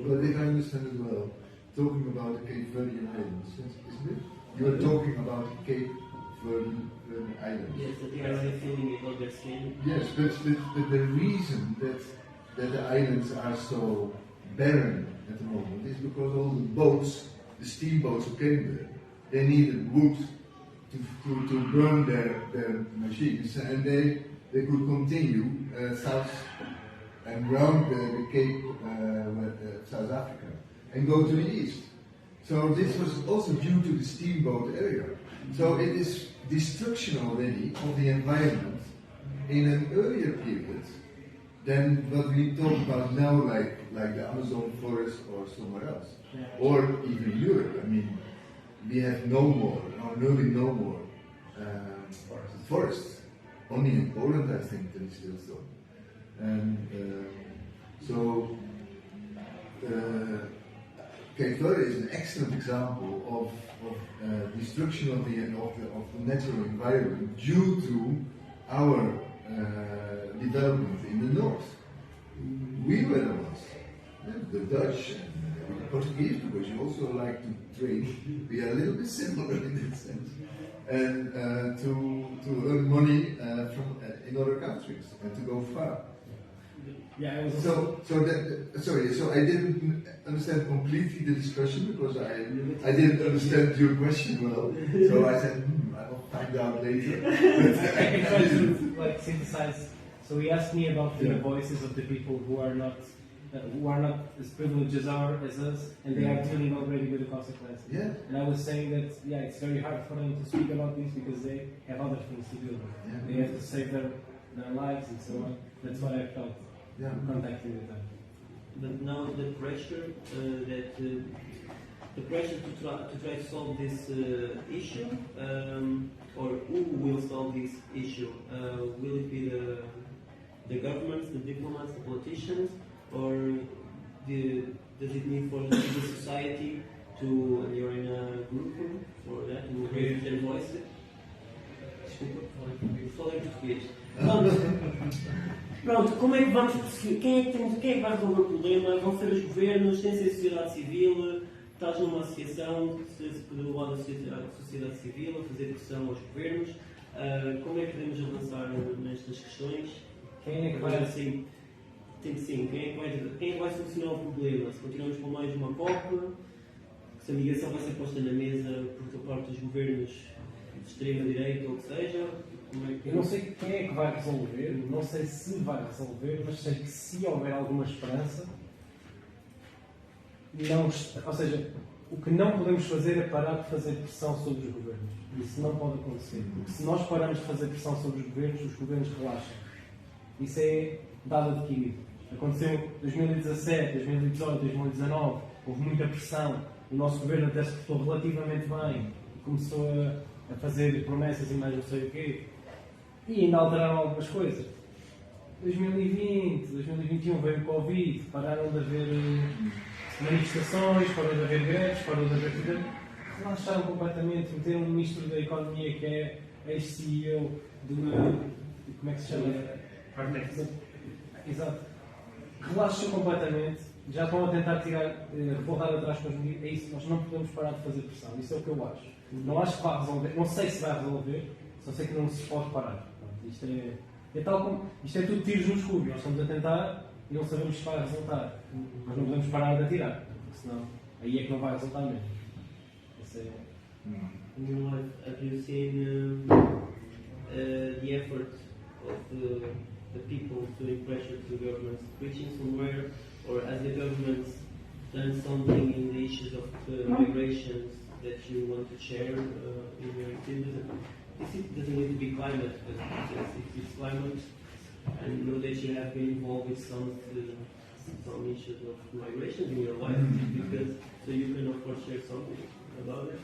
But if I understand as well, talking about the Cape Verdean Islands, isn't it? You are talking about the Cape Verdean Islands. Yes, that they are already feeling it on their skin. Yes, but the reason that the islands are so barren at the moment is because all the boats, the steamboats who came there, they needed wood to burn their machines, and they could continue south and round the Cape South Africa and go to the east. So this was also due to the steamboat area. So it is destruction already of the environment in an earlier period than what we talk about now, like the Amazon forest or somewhere else, or even Europe. I mean, we have no more forests. Only in Poland, I think, there is still so. And Cape Verde is an excellent example of destruction of the natural environment due to our development in the north. We were the ones, the Dutch and the Portuguese, because you also like to trade. We are a little bit similar in that sense, and to earn money in other countries and to go far. Yeah, so I didn't understand completely the discussion because I didn't understand your question well. So I said, I will find out later. I can try to synthesize. So he asked me about the voices of the people who are not as privileged as us, and they are dealing already with the consequences. Yeah. And I was saying that it's very hard for them to speak about this because they have other things to deal with. Yeah. They have to save their lives and so on. That's what I felt. Contacting with them. But now the pressure to try to solve this issue, or who will solve this issue? Will it be the governments, the diplomats, the politicians, or does it need for the civil society to, and you're in a group for that, to raise their voices? Desculpa, falei português. Pronto, como é que vamos prosseguir? Quem é que vai resolver o problema? Vão ser os governos? Tem que ser a sociedade civil? Estás numa associação, se do lado da sociedade civil, a fazer pressão aos governos? Como é que podemos avançar nestas questões? Quem é que vai assim? Quem é que vai solucionar o problema? Se continuamos com mais uma COP, se a migração vai ser posta na mesa por parte dos governos de extrema-direita ou o que seja? Eu não sei quem é que vai resolver, não sei se vai resolver, mas sei que se houver alguma esperança, ou seja, o que não podemos fazer é parar de fazer pressão sobre os governos. Isso não pode acontecer, porque se nós pararmos de fazer pressão sobre os governos relaxam. Isso é dado adquirido. Aconteceu em 2017, 2018, 2019, houve muita pressão, o nosso governo até se portou relativamente bem, começou a fazer promessas e mais não sei o quê, e ainda alteraram algumas coisas. 2020, 2021 veio o Covid, pararam de haver manifestações, parou de haver greves, parou de haver tudo. Relaxaram completamente, meteram um ministro da Economia que é ex-CEO de uma... como é que se chama? Exato. Relaxam completamente, já estão a tentar voltar atrás com as medidas. É isso, nós não podemos parar de fazer pressão, isso é o que eu acho. Não acho que vai resolver, não sei se vai resolver, só sei que não se pode parar. Isto é tudo tiros no escuro, nós estamos a tentar e não sabemos se vai resultar. Mas não podemos parar de atirar, porque senão aí é que não vai resultar mesmo. In your life, have you seen the effort of the people doing pressure to governments reaching somewhere, or has the government done something in the issues of migrations that you want to share in your activism? It doesn't need to be climate, but it's climate, and you know that you have been involved with some issues of migration in your life, because so you can of course share something about it.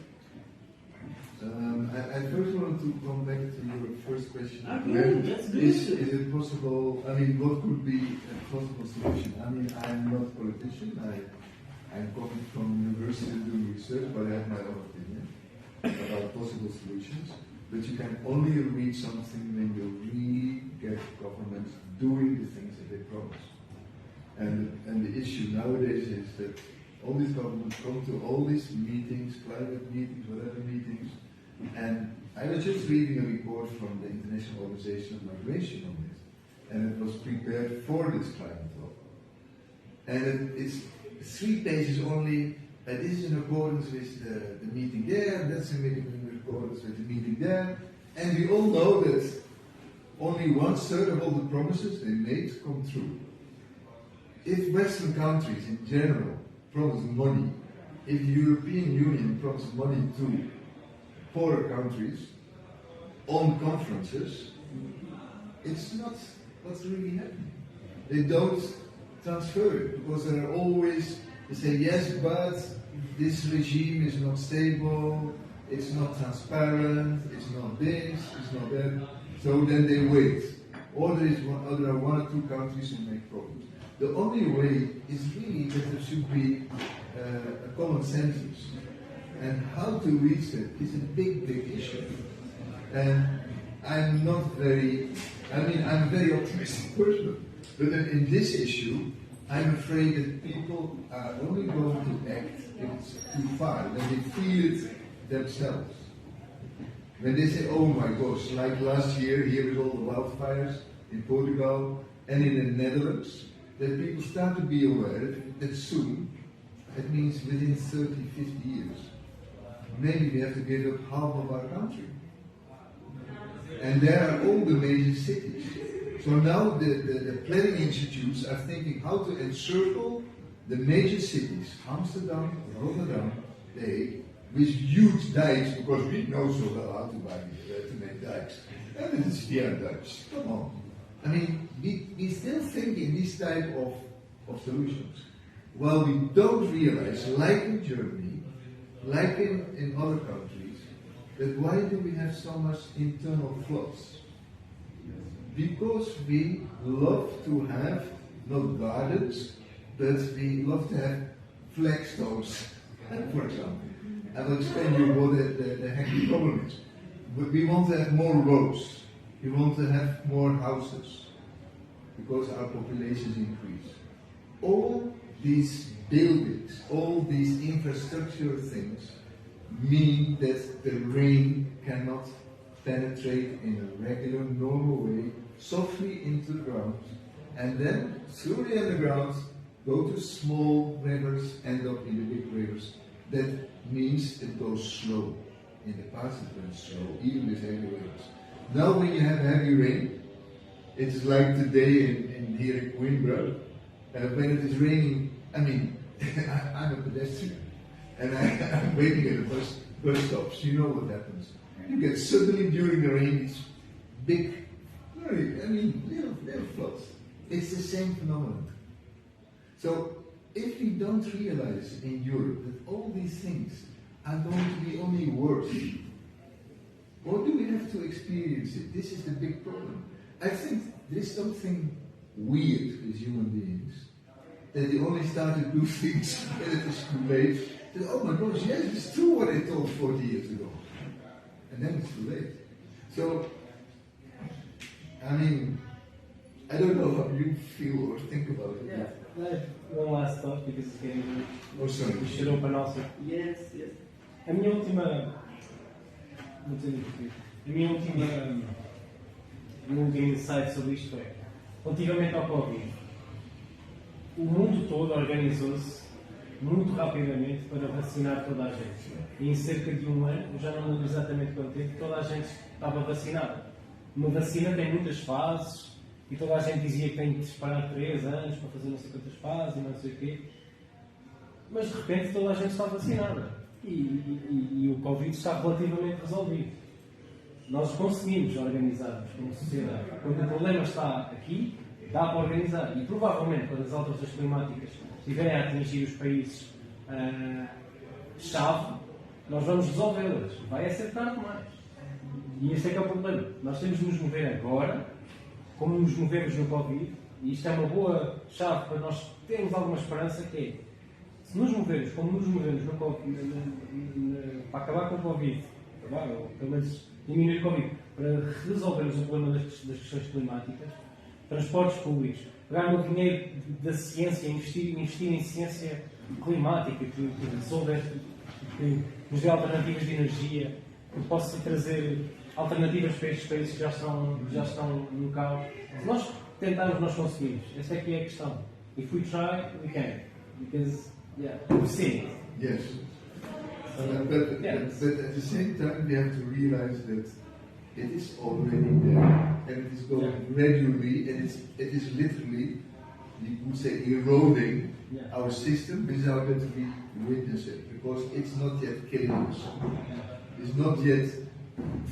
I first want to come back to your first question. Okay, that's good. Is it possible, I mean, what could be a possible solution? I mean, I'm not a politician. I'm coming from university doing research, but I have my own opinion about possible solutions. But you can only reach something when you really get governments doing the things that they promise. And the issue nowadays is that all these governments come to all these meetings, private meetings, whatever meetings, and I was just reading a report from the International Organization of Migration on this, and it was prepared for this climate law. And it's 3 pages only, and this is in accordance with the meeting there, and that's in accordance with the meeting there, and we all know that only 1/3 of all the promises they made come true. If Western countries in general promise money, if the European Union promises money to poorer countries on conferences, it's not what's really happening. They don't transfer it because there are always, they say, yes, but this regime is not stable, it's not transparent, it's not this, it's not that. So then they wait. Or there are 1 or 2 countries who make problems. The only way is really that there should be a common census. And how to reach that is a big, big issue. And I'm a very optimistic person. But in this issue, I'm afraid that people are only going to act if it's too far, when they feel it themselves. When they say, oh my gosh, like last year, here with all the wildfires in Portugal and in the Netherlands, that people start to be aware that soon, that means within 30, 50 years, maybe we have to give up half of our country. And there are all the major cities. So now the planning institutes are thinking how to encircle the major cities, Amsterdam, Rotterdam, The Hague, with huge dikes, because we know so well how to make dikes. And it's here Dutch. Come on. I mean, we still think in this type of solutions. Well, we don't realize, like in Germany, like in other countries, that why do we have so much internal floods? Because we love to have, not gardens, but we love to have flagstones, for example. I will explain you what the heck the problem is. But we want to have more roads. We want to have more houses because our populations increase. All these buildings, all these infrastructure things mean that the rain cannot penetrate in a regular, normal way, softly into the ground, and then through the underground, go to small rivers, end up in the big rivers. That means it goes slow. In the past it went slow, even with heavy rains. Now when you have heavy rain, it is like today here in Coimbra, when it is raining, I mean, I'm a pedestrian, and I'm waiting at the bus stops. You know what happens. You get suddenly during the rain, these big, little floods. It's the same phenomenon. So if we don't realize in Europe that all these things are going to be only worse, or do we have to experience it? This is the big problem. I think there's something weird with human beings, that they only start to do things when it is too late. That, oh my gosh, yes, it's true what I told 40 years ago. And then it's too late. So, I mean, I don't know how you feel or think about it. Yeah. One last thought, because it's getting cheirou para a nossa. Yes. A minha última. O meu último insight sobre isto é, relativamente ao Covid, o mundo todo organizou-se muito rapidamente para vacinar toda a gente. E em cerca de um ano, eu já não lembro exatamente quanto tempo, toda a gente estava vacinada. Uma vacina tem muitas fases, e toda a gente dizia que tem de esperar 3 anos para fazer não sei quantas fases e não sei o quê. Mas de repente toda a gente está vacinada. E o Covid está relativamente resolvido. Nós conseguimos organizar-nos como sociedade. Quando o problema está aqui, dá para organizar. E provavelmente, quando as alterações climáticas estiverem a atingir os países chave, nós vamos resolvê-las. Vai ser tarde demais. E esse é que é o problema. Nós temos de nos mover agora, como nos movemos no Covid, e isto é uma boa chave para nós termos alguma esperança, que é, se nos movermos como nos movemos no COVID, para acabar com o Covid, ou pelo menos diminuir o Covid, para resolvermos o problema das questões climáticas, transportes públicos, pegar no dinheiro da ciência, investir em ciência climática, que resolve, que nos dê alternativas de energia, que possa trazer alternativas para estes países que já estão no caos. Se nós tentarmos, nós conseguimos. Essa é que é a questão. If we try, we can. Because, yeah, we've seen it. Yes. But at the same time, we have to realize that it is already there, and it is going gradually, and it is literally, you could say, eroding our system without that we witness it, because it's not yet killing us. It's not yet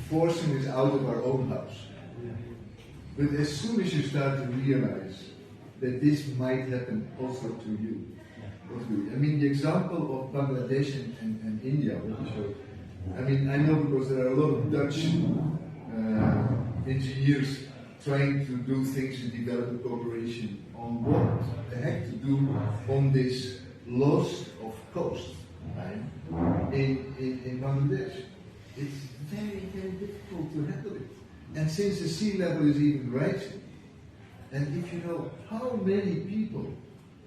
forcing us out of our own house. But as soon as you start to realize that this might happen also to you, I mean, the example of Bangladesh and India, I mean, I know because there are a lot of Dutch engineers trying to do things in development cooperation on what the heck to do on this loss of coast, right, in Bangladesh. It's very, very difficult to handle it. And since the sea level is even rising, and if you know how many people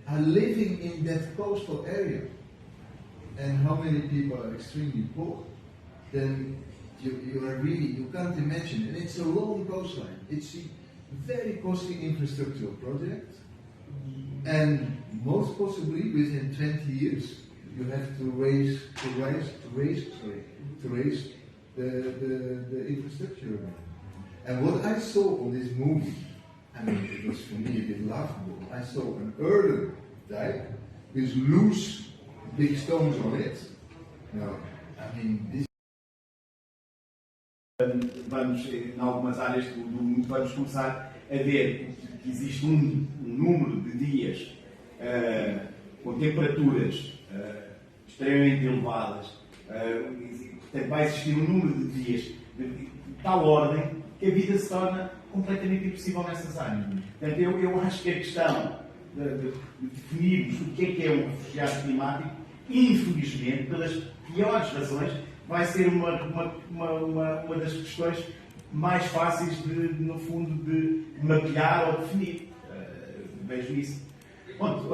are living in that coastal area, and how many people are extremely poor, then you are really, you can't imagine. And it's a long coastline. It's a very costly infrastructural project, and most possibly within 20 years you have to raise the infrastructure again. And what I saw on this movie, I mean, it was for me a bit laughable. I saw an urban dike with loose big stones on it. Now, I mean, this. Vamos, em algumas áreas do mundo, vamos começar a ver que existe um número de dias com temperaturas extremamente elevadas. Portanto, vai existir um número de dias de tal ordem que a vida se torna completamente impossível nessas áreas. Portanto, eu acho que a questão de definirmos o que é um refugiado climático, infelizmente, pelas piores razões, vai ser uma das questões mais fáceis, no fundo, de mapear ou definir. Vejo isso. Bom,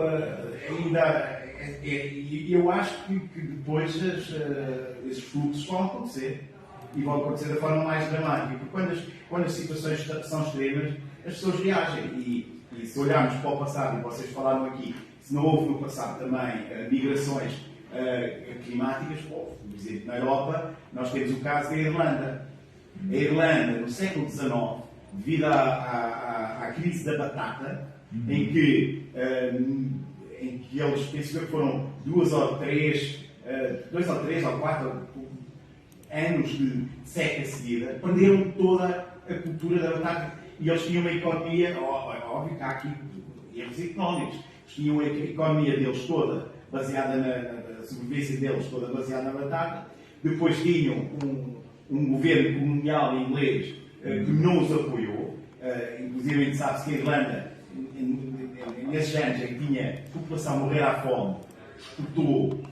eu acho que depois esses fluxos vão acontecer. E vão acontecer da forma mais dramática. Porque quando as situações são extremas, as pessoas reagem. E se olharmos para o passado, e vocês falaram aqui, se não houve no passado também migrações climáticas, por exemplo, na Europa, nós temos o caso da Irlanda. A Irlanda, no século XIX, devido à crise da batata, em que eles, penso que foram 2 ou 3 ou 4 anos de seca seguida, perderam toda a cultura da batata. E eles tinham uma economia, óbvio que há aqui erros económicos, eles tinham a economia deles toda baseada na sobrevivência deles, toda baseada na batata. Depois tinham um governo colonial inglês que não os apoiou. Inclusive, sabe-se que a Irlanda, nesses anos em que tinha a população morrer à fome, exportou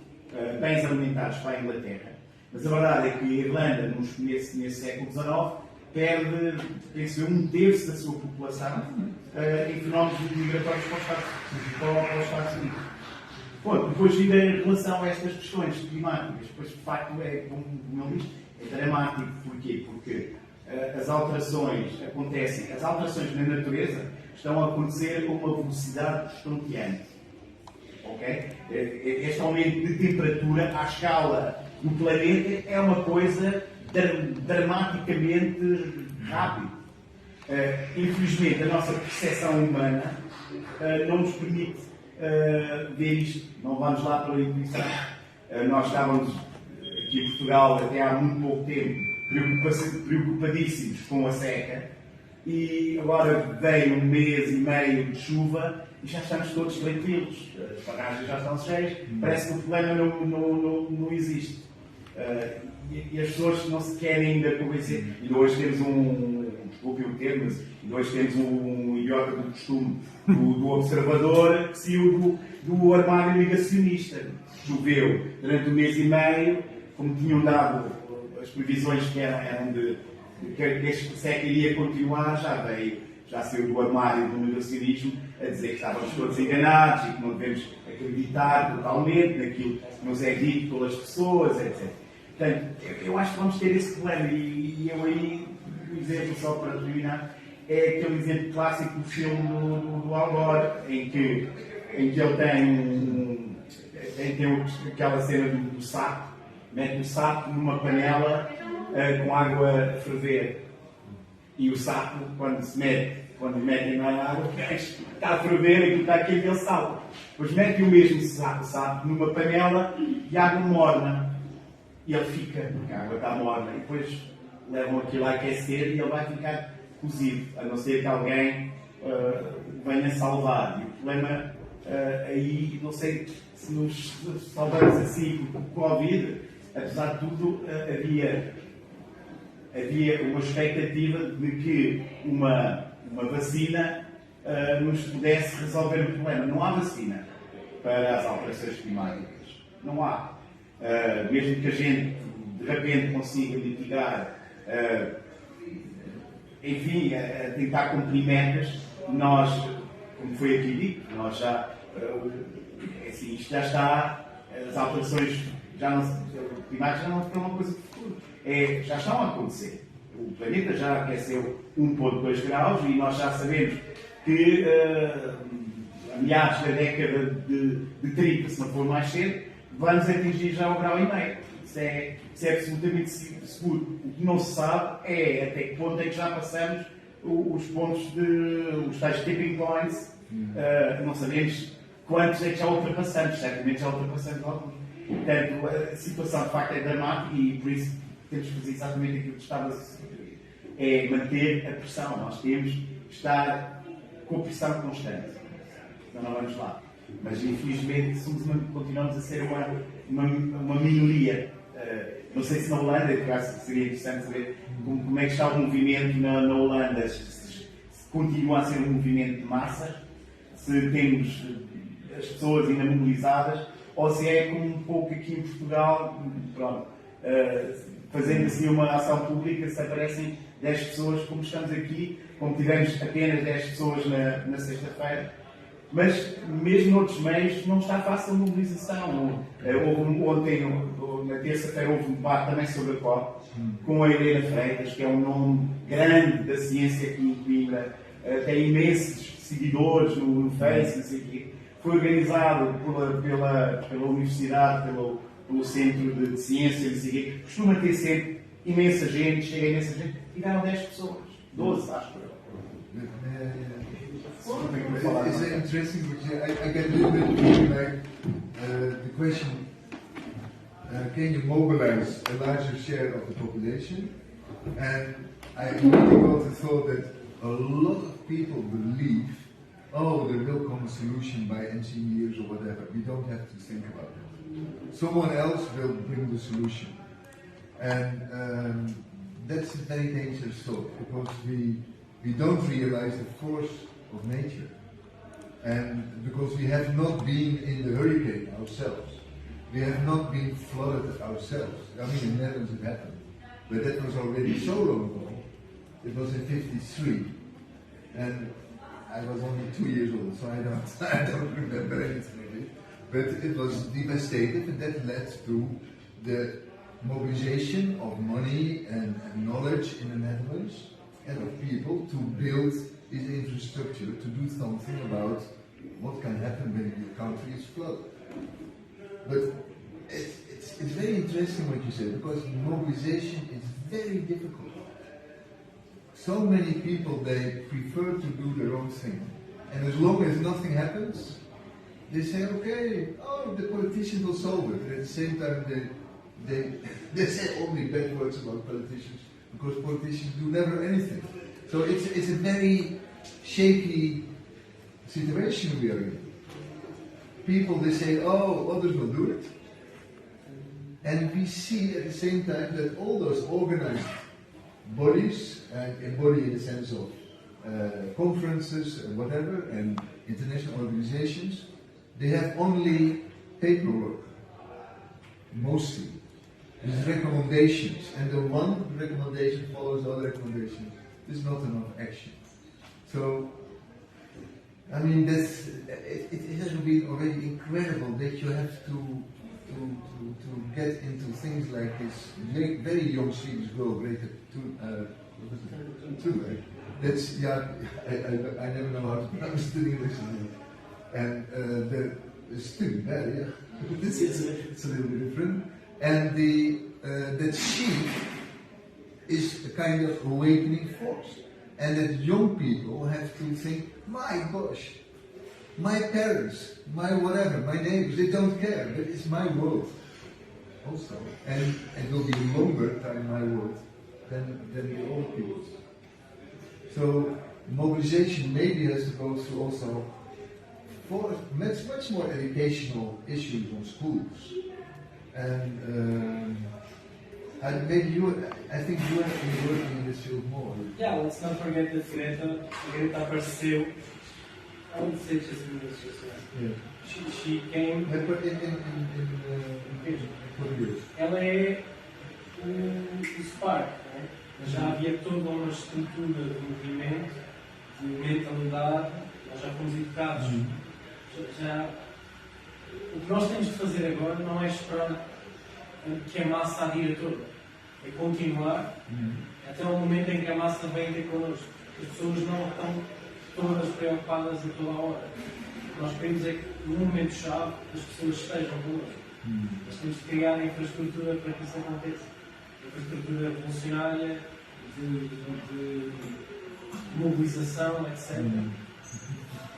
bens alimentares para a Inglaterra. Mas a verdade é que a Irlanda, nesse século XIX, perde, penso eu, 1/3 da sua população em fenómenos migratórios para os Estados Unidos. Bom, depois, ainda em relação a estas questões climáticas, depois, de facto, como ele diz, é dramático. Porquê? Porque as alterações acontecem, as alterações na natureza estão a acontecer com uma velocidade estonteante. Okay? Este aumento de temperatura à escala do planeta é uma coisa dramaticamente rápida. Infelizmente, a nossa percepção humana não nos permite ver isto. Não vamos lá pela intuição. Nós estávamos aqui em Portugal até há muito pouco tempo preocupadíssimos com a seca e agora veio 1 mês e meio de chuva e já estamos todos tranquilos. As barragens já estão cheias, parece que o problema não existe. E as pessoas não se querem ainda convencer. E hoje temos desculpe o termo, mas hoje temos um idiota do costume do observador que saiu do armário negacionista. Choveu durante um mês e meio, como tinham dado as previsões que eram de que este século iria continuar, já saiu do armário do negacionismo a dizer que estávamos todos enganados e que não devemos acreditar totalmente naquilo que nos é dito pelas pessoas, etc. Portanto, eu acho que vamos ter esse problema e eu aí, o exemplo só para terminar, é aquele exemplo clássico do filme do Algor, em que ele tem aquela cena do sapo, mete o sapo numa panela com água a ferver. E o sapo, quando metem na água, está a ferver e está aquele ele salta. Depois mete o mesmo sapo numa panela de água morna. E ele fica, porque a água está morna. E depois levam aquilo a aquecer e ele vai ficar cozido, a não ser que alguém venha salvar. E o problema aí, não sei se nos salvamos assim com o Covid, apesar de tudo, havia uma expectativa de que uma vacina nos pudesse resolver o problema. Não há vacina para as alterações climáticas. Não há. Mesmo que a gente de repente consiga mitigar, enfim, a tentar cumprir metas, nós, como foi aqui dito, nós já, assim, isto já está, as alterações climáticas já não são uma coisa de futuro, já estão a acontecer. O planeta já aqueceu 1,2 graus e nós já sabemos que a meados da década de 30, se não for mais cedo, vamos atingir já o grau e meio. Isso é absolutamente seguro. O que não se sabe é até que ponto é que já passamos os pontos os tais tipping points. Não sabemos quantos é que já ultrapassamos. Certamente já ultrapassamos alguns. Portanto, a situação de facto é dramática e por isso temos que fazer exatamente aquilo que estava a sugerir. É manter a pressão. Nós temos que estar com a pressão constante. Então não vamos lá. Mas infelizmente continuamos a ser uma minoria. Não sei se na Holanda, por acaso seria interessante saber como é que está o movimento na Holanda, se continua a ser um movimento de massa, se temos as pessoas ainda mobilizadas, ou se é como um pouco aqui em Portugal, pronto, fazendo assim uma ação pública, se aparecem 10 pessoas, como estamos aqui, como tivemos apenas 10 pessoas na sexta-feira. Mas, mesmo noutros meios, não está fácil a mobilização. Ontem, na terça-feira, houve um debate também sobre a COP, com a Helena Freitas, que é um nome grande da ciência aqui em Coimbra, tem imensos seguidores no Face, não sei o quê. Foi organizado pela Universidade, pelo Centro de Ciência, não sei o quê. Costuma ter sempre imensa gente, chega imensa gente, e deram 10 pessoas, 12, acho que eu. It's interesting because I get a little bit feeling like the question, can you mobilize a larger share of the population? And I immediately got the thought that a lot of people believe, oh, there will come a solution by engineers or whatever. We don't have to think about it. Someone else will bring the solution. And that's a very dangerous thought because we don't realize the force of nature, and because we have not been in the hurricane ourselves, we have not been flooded ourselves. I mean, in the Netherlands it happened, but that was already so long ago. It was in '53, and I was only 2 years old, so I don't remember anything of it. But it was devastating, and that led to the mobilization of money and knowledge in the Netherlands and of people to build is infrastructure to do something about what can happen when your country is flooded. But it's very interesting what you said, because mobilization is very difficult. So many people, they prefer to do their own thing. And as long as nothing happens, they say, okay, oh, the politicians will solve it. And at the same time, they say only bad words about politicians, because politicians do never anything. So it's a very shaky situation we are in. People, they say, oh, others will do it. And we see at the same time that all those organized bodies, and body in the sense of conferences and whatever, and international organizations, they have only paperwork, mostly. There's recommendations, and the one recommendation follows the other recommendation. There's not enough action. So, I mean, it has been already incredible that you have to get into things like this. Very young Swedish girl, Greta Thunberg. That's, yeah, I never know how to pronounce it in English. And the student, yeah, it's a little bit different. And that she is a kind of awakening force. And that young people have to think, my gosh, my parents, my whatever, my neighbors, they don't care, but it's my world also. And it will be longer time my world than the old people. So mobilization maybe has to go through also for much more educational issues on schools. And I think you have been working in this field more. Yeah, let's not forget that Greta apareceu. I would say just in this. Yeah. She came. In Português. Ela é o spark, né? Já havia toda uma estrutura de movimento, de mentalidade, nós já fomos educados. O que nós temos de fazer agora não é esperar que a massa adira toda, é continuar até o momento em que a massa vem ter connosco. As pessoas não estão todas preocupadas a toda a hora. Nós queremos é que no momento-chave as pessoas estejam connosco. Nós temos de criar a infraestrutura para que isso aconteça. Infraestrutura revolucionária, de mobilização, etc.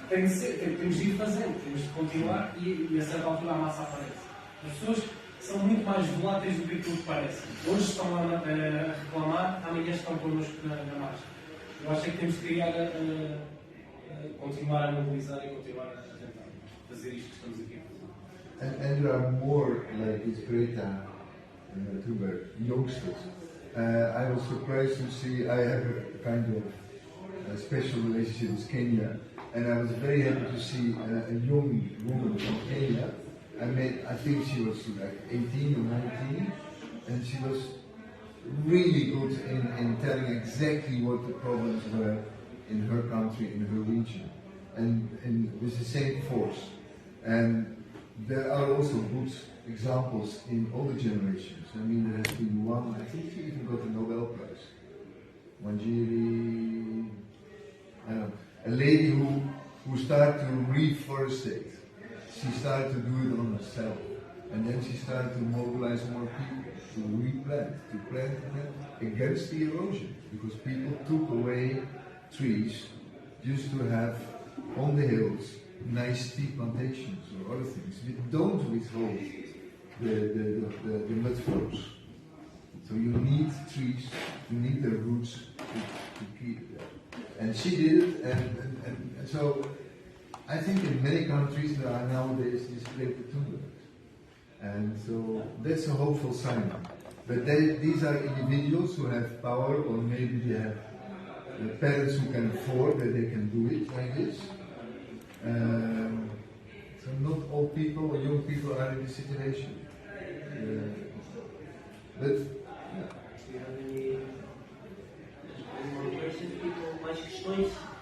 Temos de ir fazendo, temos de continuar e a certa altura a massa aparece. As pessoas são muito mais voláteis do que aquilo que parece. Hoje estão a reclamar, amanhã estão connosco na marcha. Eu acho que temos de criar, continuar a mobilizar e continuar a tentar fazer isto que estamos aqui a fazer. And there are more like this Greta Thunberg youngsters. I was surprised to see, I have a kind of special relationship with Kenya, and I was very happy to see a young woman from Kenya. I think she was like 18 or 19, and she was really good in telling exactly what the problems were in her country, in her region, and with the same force. And there are also good examples in all the generations. I mean, there has been one, I think she even got a Nobel Prize. Manjiri, a lady who started to reforestate. She started to do it on herself. And then she started to mobilize more people to replant, to plant against the erosion. Because people took away trees just to have on the hills nice tea plantations or other things. We don't withhold the mud flows. So you need trees, you need the roots to keep that. And she did it, and so I think in many countries there are nowadays these Greta Thunberg. And so that's a hopeful sign. But these are individuals who have power, or maybe they have parents who can afford that they can do it like this. So not all people or young people are in this situation. But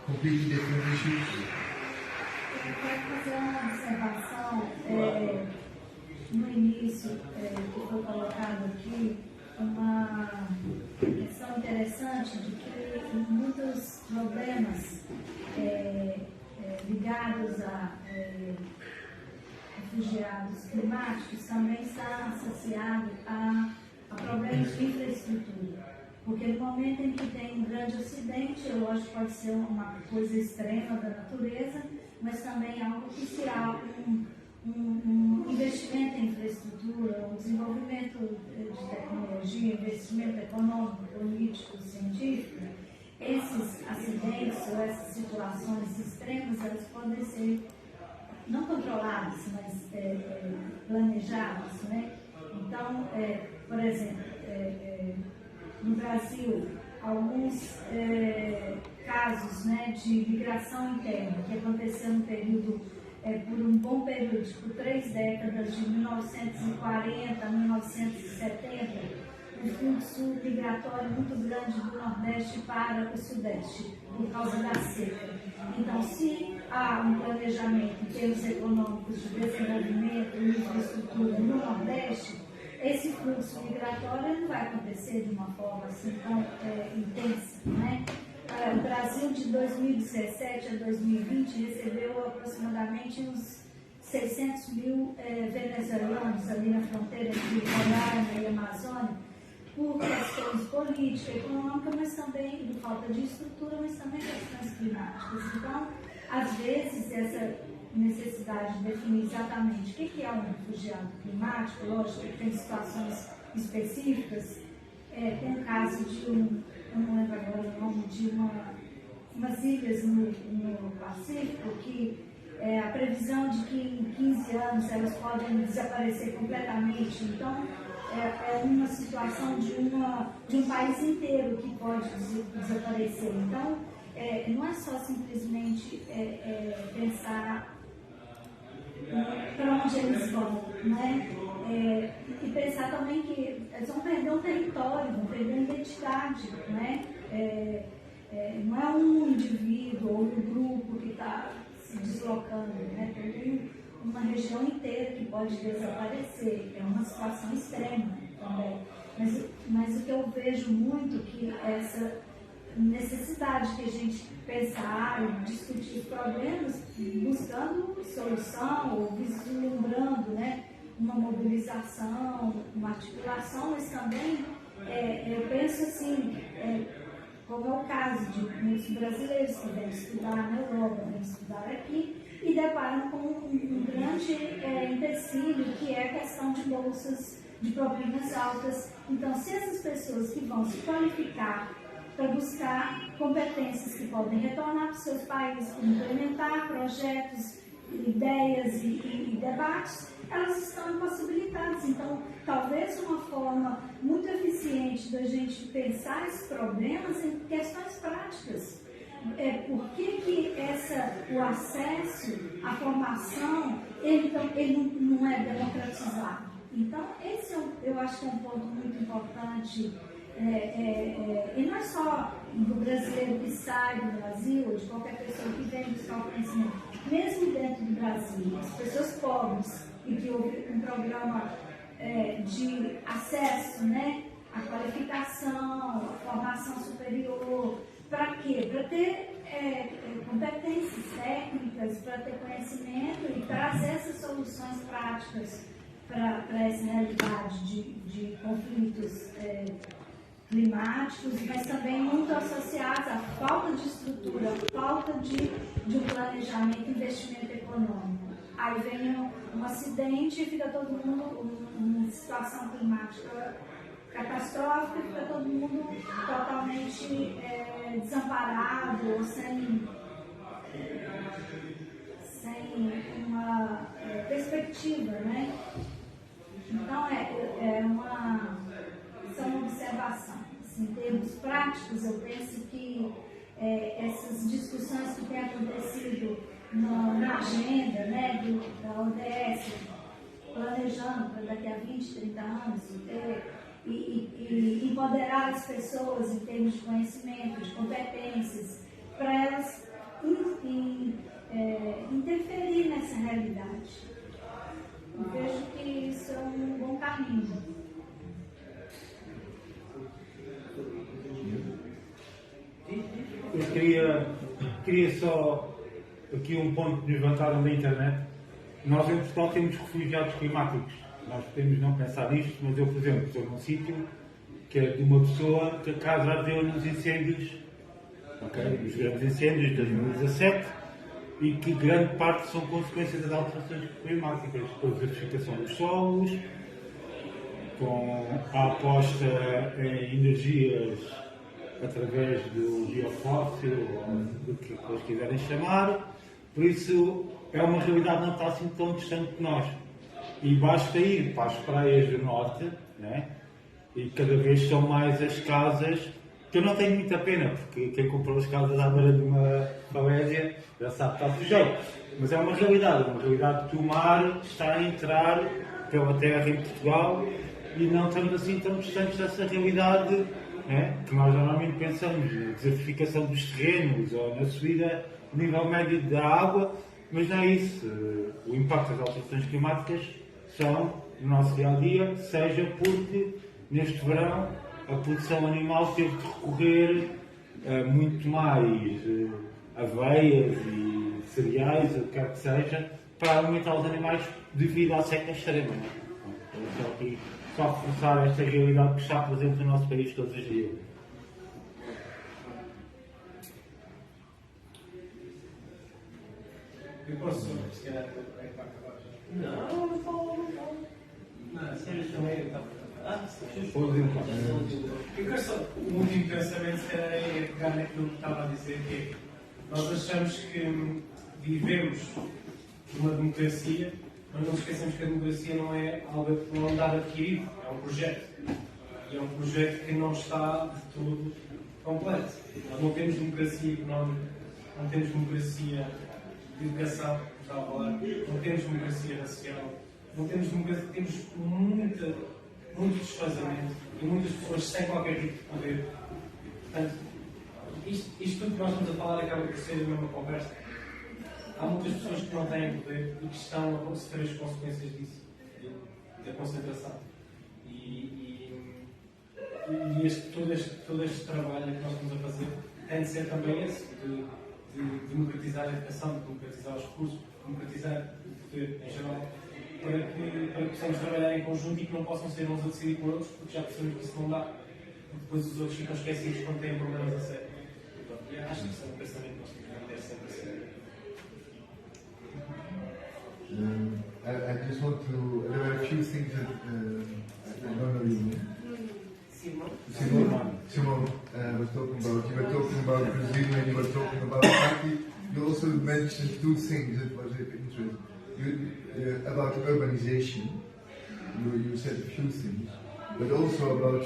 completely different issues. Eu quero fazer uma observação no início que foi colocado aqui, uma questão interessante de que muitos problemas ligados a refugiados climáticos também está associado a problemas de infraestrutura. Porque no momento em que tem um grande acidente, lógico, pode ser uma coisa extrema da natureza, mas também algo que se há um investimento em infraestrutura, um desenvolvimento de tecnologia, investimento econômico, político, científico. Esses acidentes ou essas situações extremas, elas podem ser não controladas, mas planejadas, né? Então, por exemplo, no Brasil, alguns casos, né, de migração interna que aconteceu no período, por um bom período, por 3 décadas, de 1940 a 1970, um fluxo migratório muito grande do Nordeste para o Sudeste, por causa da seca. Então, se há um planejamento em termos econômicos de desenvolvimento e infraestrutura no Nordeste, esse fluxo migratório não vai acontecer de uma forma assim tão intensa, né? O Brasil, de 2017 a 2020, recebeu aproximadamente uns 600 mil venezuelanos ali na fronteira entre Roraima e Amazônia, por questões políticas, econômicas, mas também por falta de estrutura, mas também questões climáticas. Então, às vezes, essa necessidade de definir exatamente o que é um refugiado climático, lógico que tem situações específicas, tem o caso de eu não lembro agora o nome, de umas ilhas no Pacífico, que a previsão de que em 15 anos elas podem desaparecer completamente. Então, é uma situação de um país inteiro que pode desaparecer. Então, não é só simplesmente pensar para onde eles vão, né? E pensar também que eles vão perder um território, vão perder a identidade, né? Não é um indivíduo ou um grupo que está se deslocando, né? Tem uma região inteira que pode desaparecer. É uma situação extrema também. Mas o que eu vejo muito que essa necessidade que a gente pensar e discutir os problemas buscando solução ou vislumbrando, né, uma mobilização, uma articulação, mas também eu penso assim, como é o caso de muitos brasileiros que vêm estudar na Europa, vêm estudar aqui e deparam com um grande empecilho, que é a questão de bolsas, de propinas altas. Então, se essas pessoas que vão se qualificar para buscar competências que podem retornar para os seus países, implementar projetos, ideias e debates, elas estão impossibilitadas. Então, talvez uma forma muito eficiente da gente pensar esses problemas em questões práticas. Por que o acesso à formação ele não é democratizado? Então, esse eu acho que é um ponto muito importante. E não é só do brasileiro que sai do Brasil, ou de qualquer pessoa que vem buscar o conhecimento, mesmo dentro do Brasil, as pessoas pobres e que houve um programa de acesso, né, à qualificação, à formação superior. Para quê? Para ter competências técnicas, para ter conhecimento e trazer essas soluções práticas para essa realidade de conflitos climáticos, mas também muito associados à falta de estrutura, à falta de um planejamento e investimento econômico. Aí vem um acidente e fica todo mundo numa situação climática catastrófica, fica todo mundo totalmente desamparado ou sem uma perspectiva, né? Então, isso é uma observação. Assim, em termos práticos, eu penso que essas discussões que têm acontecido na agenda, né, da ODS, planejando para daqui a 20, 30 anos, e empoderar as pessoas em termos de conhecimento, de competências, para elas interferir nessa realidade. Eu vejo que isso é um bom caminho. Eu queria só aqui um ponto que nos levantaram na internet. Nós em Portugal temos refugiados climáticos. Nós podemos não pensar nisto, mas eu, por exemplo, estou num sítio que é de uma pessoa que a casa ardeu nos incêndios, os grandes incêndios de 2017, e que grande parte são consequências das alterações climáticas, com a desertificação dos solos, com a aposta em energias através do biofóssil, ou do que eles quiserem chamar. Por isso, é uma realidade que não está assim tão distante de nós. E basta ir para as praias do norte, né? E cada vez são mais as casas, que eu não tenho muita pena, porque quem comprou as casas à beira de uma falésia já sabe que está sujeito. Mas é uma realidade que o mar está a entrar pela terra em Portugal e não estamos assim tão distantes dessa realidade, né? Que nós normalmente pensamos na desertificação dos terrenos ou na subida do nível médio da água, mas não é isso. O impacto das alterações climáticas são no nosso dia-a-dia, seja porque neste verão a produção animal teve de recorrer a muito mais aveias e cereais, o que quer que seja, para alimentar os animais devido à seca extrema. Né? Só reforçar esta realidade que está presente no nosso país todos os dias. Eu posso, se calhar, para acabar já. Não, não falo. Não, se calhar também está. Eu quero só, o último pensamento se calhar é pegar naquilo que estava a dizer, que é, nós achamos que vivemos numa democracia, mas não esquecemos que a democracia não é algo que não dá adquirido, é um projeto. E é um projeto que não está de todo completo. Nós não temos democracia económica, não temos democracia de educação, como estava a falar, não temos democracia racial, não temos democracia, temos muito desfazamento e muitas pessoas sem qualquer tipo de poder. Portanto, isto tudo que nós estamos a falar acaba por ser a mesma conversa. Há muitas pessoas que não têm poder e que estão a sofrer as consequências disso, da concentração. Todo este trabalho que nós estamos a fazer tem de ser também esse, de democratizar a educação, de democratizar os recursos, de democratizar o poder em geral, para que possamos trabalhar em conjunto e que não possam ser uns a decidir por outros, porque já percebemos que isso não dá, porque depois os outros ficam esquecidos quando têm problemas a sério. E acho que isso é um pensamento que nós temos que manter sempre a sério. I just want to. There are a few things that I don't know you. Simone was talking about. You were talking about Brazil and you were talking about Turkey. You also mentioned two things that was interesting. About urbanization. You said a few things, but also about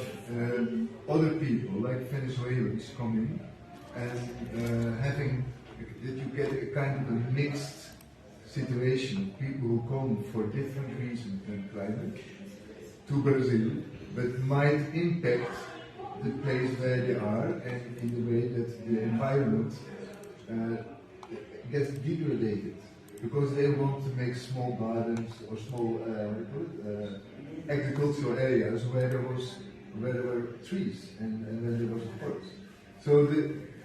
other people like Venezuelans coming and having that you get a kind of a mixed situation, people who come for different reasons than climate to Brazil, but might impact the place where they are and in the way that the environment gets degraded because they want to make small gardens or small agricultural areas where there were trees and where there was a forest. So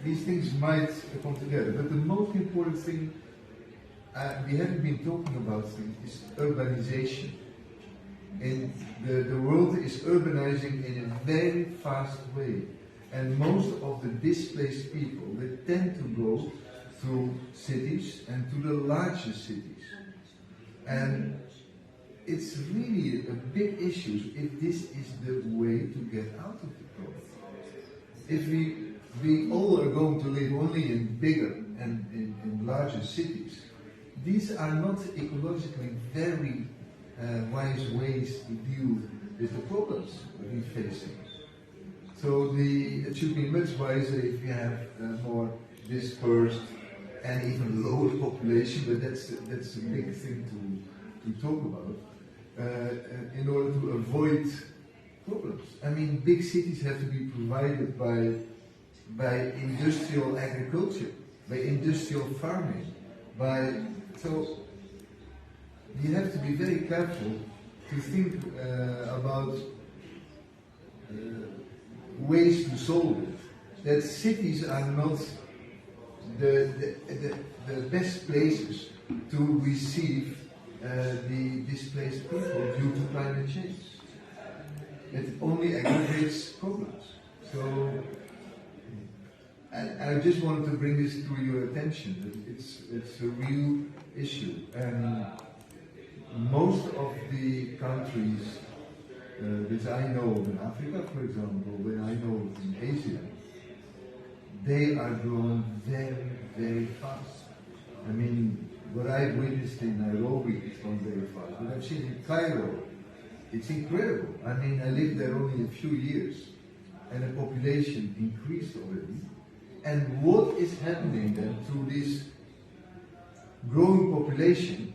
these things might come together, but the most important thing we haven't been talking about is urbanization. And the world is urbanizing in a very fast way. And most of the displaced people, they tend to go to cities and to the larger cities. And it's really a big issue if this is the way to get out of the problem. If we all are going to live only in bigger and in larger cities, these are not ecologically very wise ways to deal with the problems we're facing. So it should be much wiser if you have more dispersed and even lower population, but that's a big thing to talk about, in order to avoid problems. I mean, big cities have to be provided by industrial agriculture, by industrial farming, so you have to be very careful to think about ways to solve it. That cities are not the best places to receive the displaced people due to climate change. It only aggravates problems. So I just wanted to bring this to your attention. It's a real issue, and most of the countries which I know in Africa, for example, when I know in Asia, they are growing very, very fast. I mean, what I've witnessed in Nairobi is not very fast. What I've seen in Cairo, it's incredible. I mean, I lived there only a few years, and the population increased already. And what is happening then to this growing population?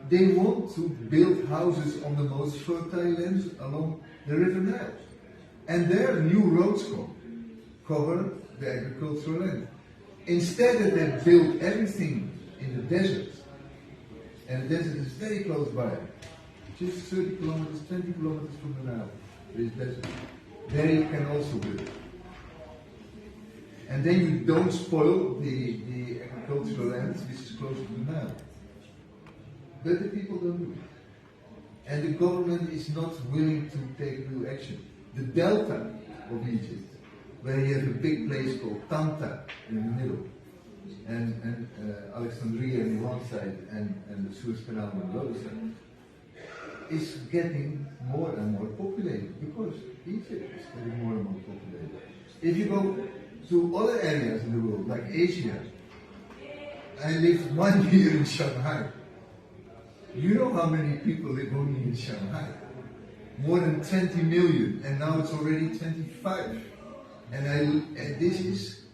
They want to build houses on the most fertile lands along the River Nile. And there new roads cover the agricultural land. Instead that they build everything in the desert, and the desert is very close by, just 30 kilometers, 20 kilometers from the Nile, there is desert. There you can also build. And then you don't spoil the agricultural land which is close to the Nile. But the people don't do it. And the government is not willing to take real action. The delta of Egypt, where you have a big place called Tanta in the middle, and Alexandria on the one side, and the Suez Canal on the other side, is getting more and more populated, because Egypt is getting more and more populated. If you go to other areas in the world, like Asia, I lived 1 year in Shanghai. You know how many people live only in Shanghai? More than 20 million, and now it's already 25. And this is,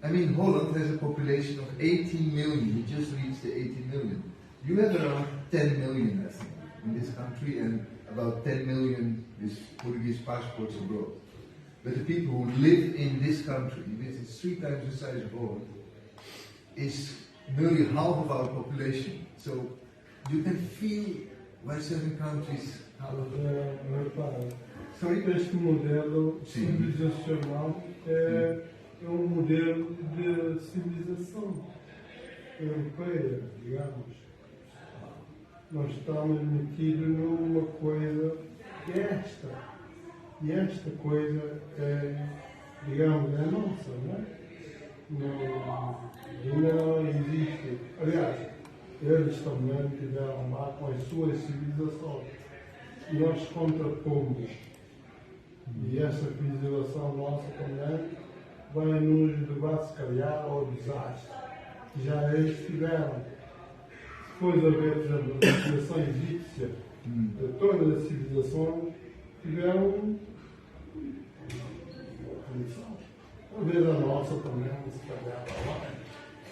I mean, Holland has a population of 18 million. We just reached the 18 million. You have around 10 million, I think, in this country, and about 10 million with Portuguese passports abroad. But the people who live in this country, which is 3 times the size of Holland, is nearly half of our population. So you can feel why certain countries have... Este modelo civilizacional é um modelo de civilização europeia, digamos. Nós estamos metidos numa coisa que é esta. E esta coisa é, digamos, é nossa, não é? Ainda não existe. Aliás, eles também tiveram lá com as suas civilizações. E nós contrapomos. E essa civilização nossa também vai nos levar, se calhar, ao desastre. Já eles tiveram. Depois de haver, por exemplo, a civilização egípcia, todas as civilizações tiveram uma condição. Talvez a nossa também, se calhar,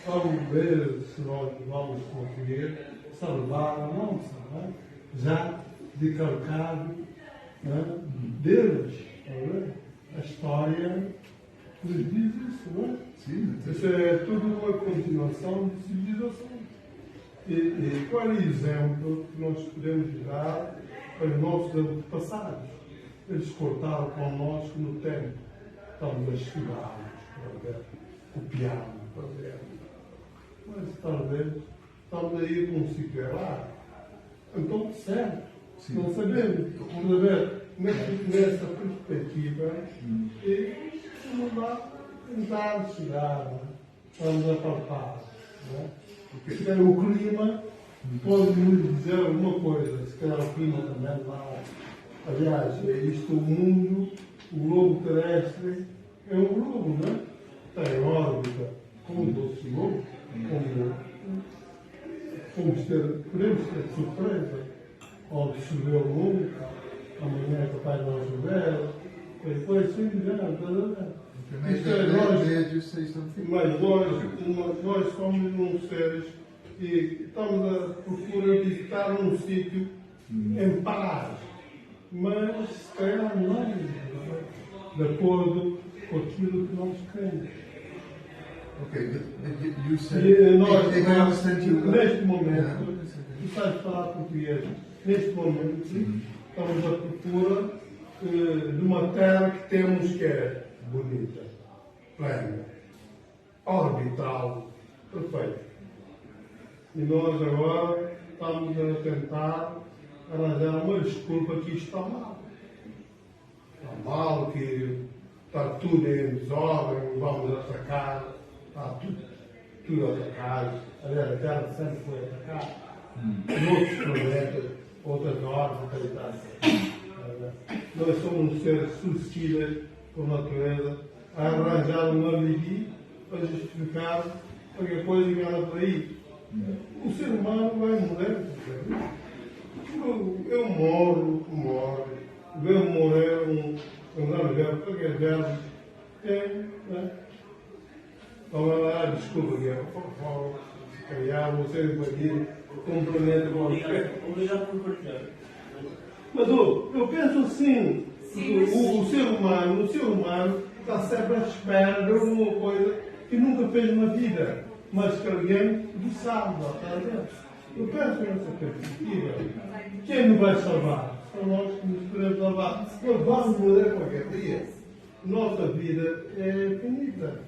talvez, se nós vamos conseguir salvar a nossa, não é? Já de calcado, deles. A história nos diz isso, não é? Sim, isso é tudo uma continuação de civilização. E qual é o exemplo que nós podemos dar para os nossos antepassados? Eles cortaram conosco no tempo. Estamos a estudar, para ver, copiamos, para ver. Mas talvez estamos aí com um ciclo. Então, certo. Sim. Não sabemos. Vamos ver nessa perspectiva e vamos lá tentar chegar, vamos apalpar. Se calhar o clima pode nos dizer alguma coisa, se calhar o clima também lá. Aliás, é isto, o mundo, o globo terrestre é um globo, não é? Está em órbita, como o nosso globo, podemos ter surpresa. Onde choveu o mundo, amanhã é capaz de não chover, depois sim, mas nós somos uns seres e estamos a procurar visitar um sítio em paz, mas se calhar não é de acordo com aquilo que nós queremos. E nós, neste momento, tu sabes falar português. Neste momento, estamos à procura de uma terra que temos que é bonita, plena, orbital, perfeita. E nós agora estamos a tentar arranjar uma desculpa que isto está mal. Está mal, que está tudo em desordem, vamos atacar, está tudo atacado. Aliás, a terra sempre foi atacada. Outros planetas, outras órbitas, nós somos seres suicidas por natureza a arranjar uma alibi para justificar qualquer coisa que anda por aí. O ser humano vai morrer. Eu moro, vejo morrer um grande velho, qualquer velho, né? Então, desculpa, se calhar você vai complementa com Obrigado por partilhar. Mas eu penso assim, o ser humano está sempre à espera de alguma coisa que nunca fez na vida, mas que alguém lhe salva, está a ver? Eu penso nessa perspectiva. Quem nos vai salvar? São nós que nos podemos salvar. Nós vamos morrer qualquer dia. Nossa vida é finita.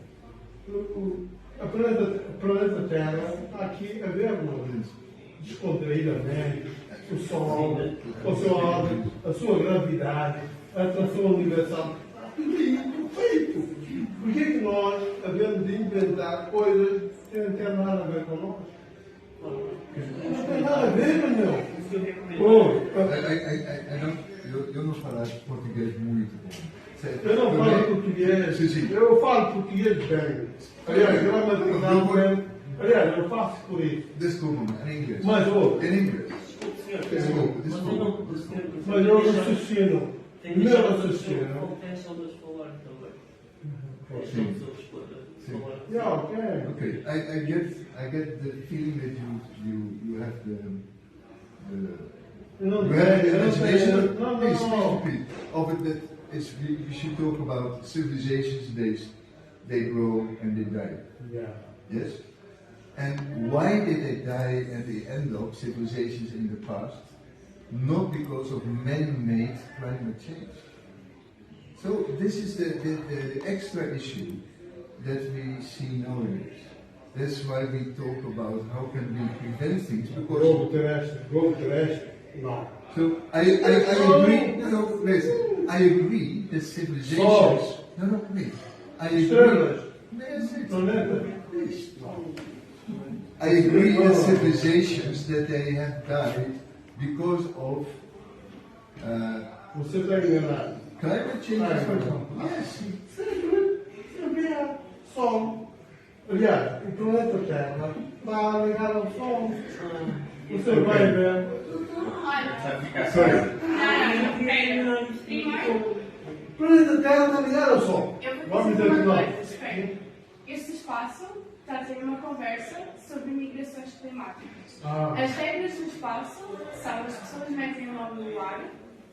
A planeta Terra está aqui a ver-nos descontraídamente. O Sol, o seu órbita, a sua gravidade, a atração universal. Tudo isso feito. Por que nós havemos de inventar coisas que não têm nada a ver com nós? Não tem nada a ver, meu. Eu não falo português muito bom. Eu não falo português. Sim. Eu falo português bem. Aliás, gramaticalmente. Aliás, eu faço por isso. Desculpa, em inglês. Mas, em inglês. Desculpa. Mas eu raciocino. Meu raciocínio. Yeah, okay. I get the feeling that you have the imagination. Please of it that we should talk about civilizations. They grow and they die. Yeah. Yes. And why did they die and they end up civilizations in the past? Not because of man-made climate change. So this is the extra issue that we see nowadays. That's why we talk about how can we prevent things. Globo terrestre. No. So I agree. No, listen. I agree that civilizations. No, please. I agree. I agree that civilizations that they have died because of climate change, for example. Yes. Sempre Sol. Aliás, o planeta Terra está ligado ao Sol. Você vai ver. O planeta Terra está ligado ao Sol. Vamos dizer que não. Este espaço está a ter uma conversa sobre migrações climáticas. As regras do espaço são as pessoas metem o nome no ar,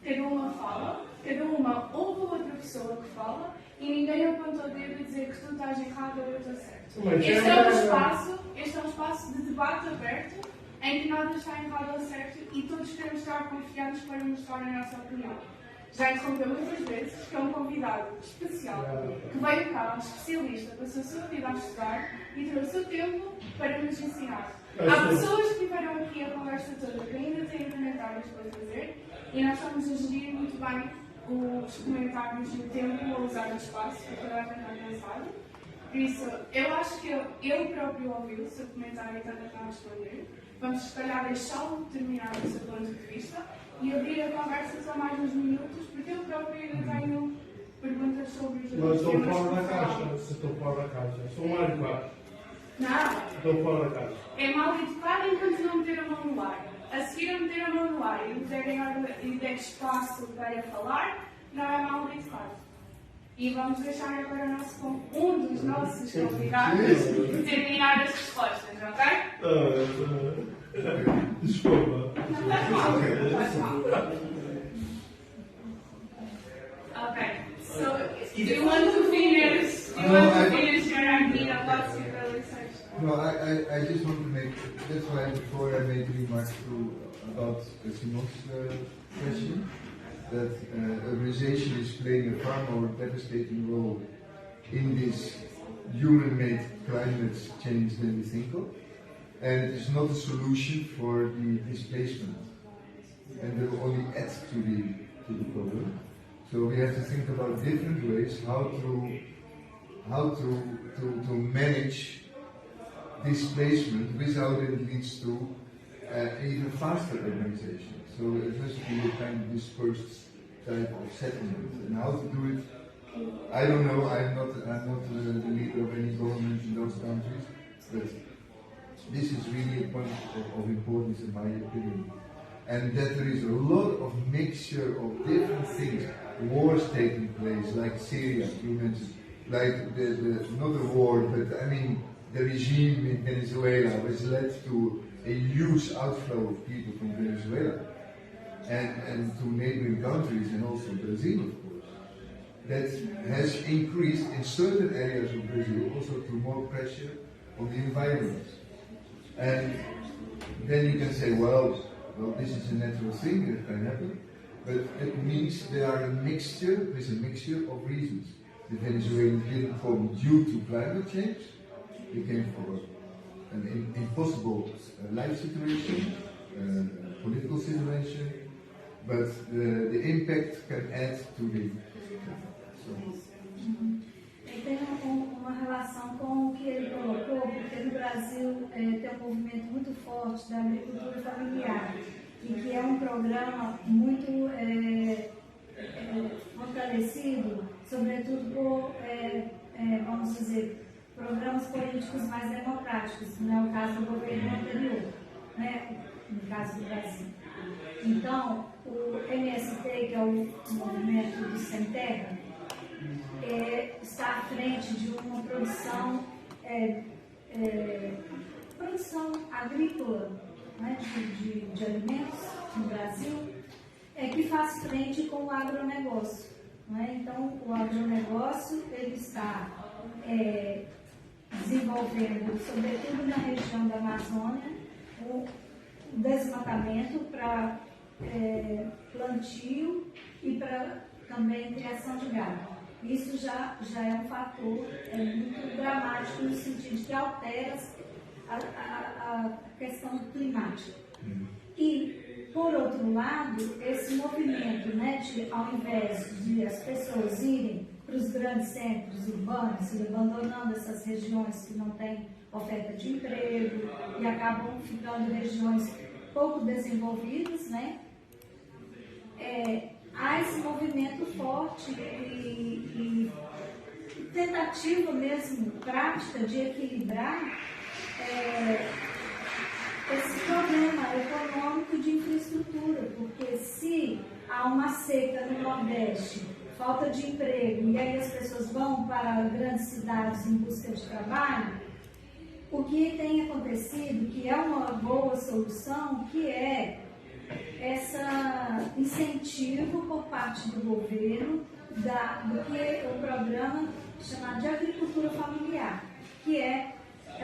cada uma fala, cada uma ouve outra pessoa que fala e ninguém aponta o dedo a dizer que tu estás errado ou eu estou certo. Este é um espaço de debate aberto em que nada está errado ou certo e todos queremos estar confiantes para mostrar a nossa opinião. Já interrompeu muitas vezes que é um convidado especial que veio cá, um especialista, passou a sua vida a estudar e tirou o seu tempo para nos ensinar. Há pessoas que tiveram aqui a conversa toda que ainda têm comentários para fazer e nós estamos a gerir muito bem os comentários e o tempo a usar o espaço para toda a gente avançado. Por isso, eu acho que ele próprio ouviu o seu comentário e também está a responder. Vamos, se calhar, deixá-lo terminar o seu ponto de vista e abrir a conversa só mais uns minutos, porque eu próprio ainda tenho perguntas sobre os Mas temas. estão fora da caixa. Estão fora da caixa. São mal educados. Não. Estão fora da caixa. É mal educado enquanto não meter a mão no ar. A seguir a meter a mão no ar e der espaço para falar, não é mal educado. E vamos deixar agora um dos nossos convidados terminar as respostas, ok? Desculpa. Não faz mal. Okay, so do you want to finish your idea about civilization? No, I just want to make, that's why before I made remarks about Simon's question, that urbanization is playing a far more devastating role in this human-made climate change than we think of, and it is not a solution for the displacement, and will only add to the problem. So we have to think about different ways how to manage displacement without it leads to even faster urbanization. So it has to be a kind of dispersed type of settlement. And how to do it, I don't know. I'm not the leader of any government in those countries, but this is really a point of importance in my opinion. And that there is a lot of mixture of different things, wars taking place, like Syria, you mentioned, like not a war, but I mean the regime in Venezuela has led to a huge outflow of people from Venezuela and to neighboring countries and also Brazil, of course. That has increased in certain areas of Brazil also to more pressure on the environment. And then you can say, well, this is a natural thing that can happen, but it means there's a mixture of reasons. The Venezuelans didn't come due to climate change, they came for an impossible life situation, political situation, but the impact can add to the... Tem uma relação com o que ele colocou, porque no Brasil tem um movimento muito forte da agricultura familiar, e que é um programa muito fortalecido, sobretudo por, vamos dizer, programas políticos mais democráticos, não é o caso do governo anterior, né, no caso do Brasil. Então, o MST, que é o movimento do Sem Terra, está à frente de uma produção agrícola, né, de alimentos no Brasil, que faz frente com o agronegócio. Né? Então, o agronegócio ele está desenvolvendo, sobretudo na região da Amazônia, o desmatamento para plantio e para também criação de gado. Isso já é um fator muito dramático no sentido de que altera a questão climática. E, por outro lado, esse movimento, né, de, ao invés de as pessoas irem para os grandes centros urbanos e abandonando essas regiões que não têm oferta de emprego e acabam ficando em regiões pouco desenvolvidas, né, há esse movimento forte e tentativa mesmo, prática de equilibrar esse problema econômico de infraestrutura, porque se há uma seca no Nordeste, falta de emprego, e aí as pessoas vão para grandes cidades em busca de trabalho, o que tem acontecido, que é uma boa solução, que é esse incentivo por parte do governo do que o programa chamado de agricultura familiar, que é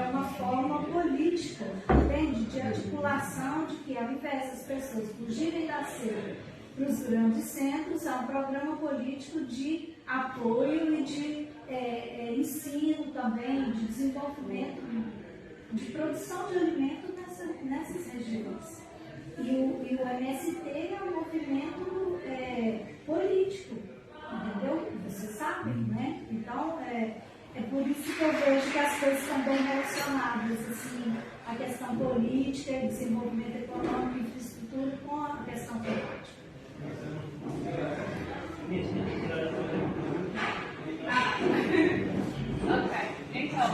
uma forma política, entende? De articulação de que, ao invés das pessoas fugirem da seca para os grandes centros, é um programa político de apoio e de ensino também, de desenvolvimento, de produção de alimento nessas regiões. E o MST é um movimento político, entendeu? Vocês sabem, né? Então, é por isso que eu vejo que as coisas estão bem relacionadas, assim, a questão política e desenvolvimento econômico e infraestrutura com a questão climática. Ok, então,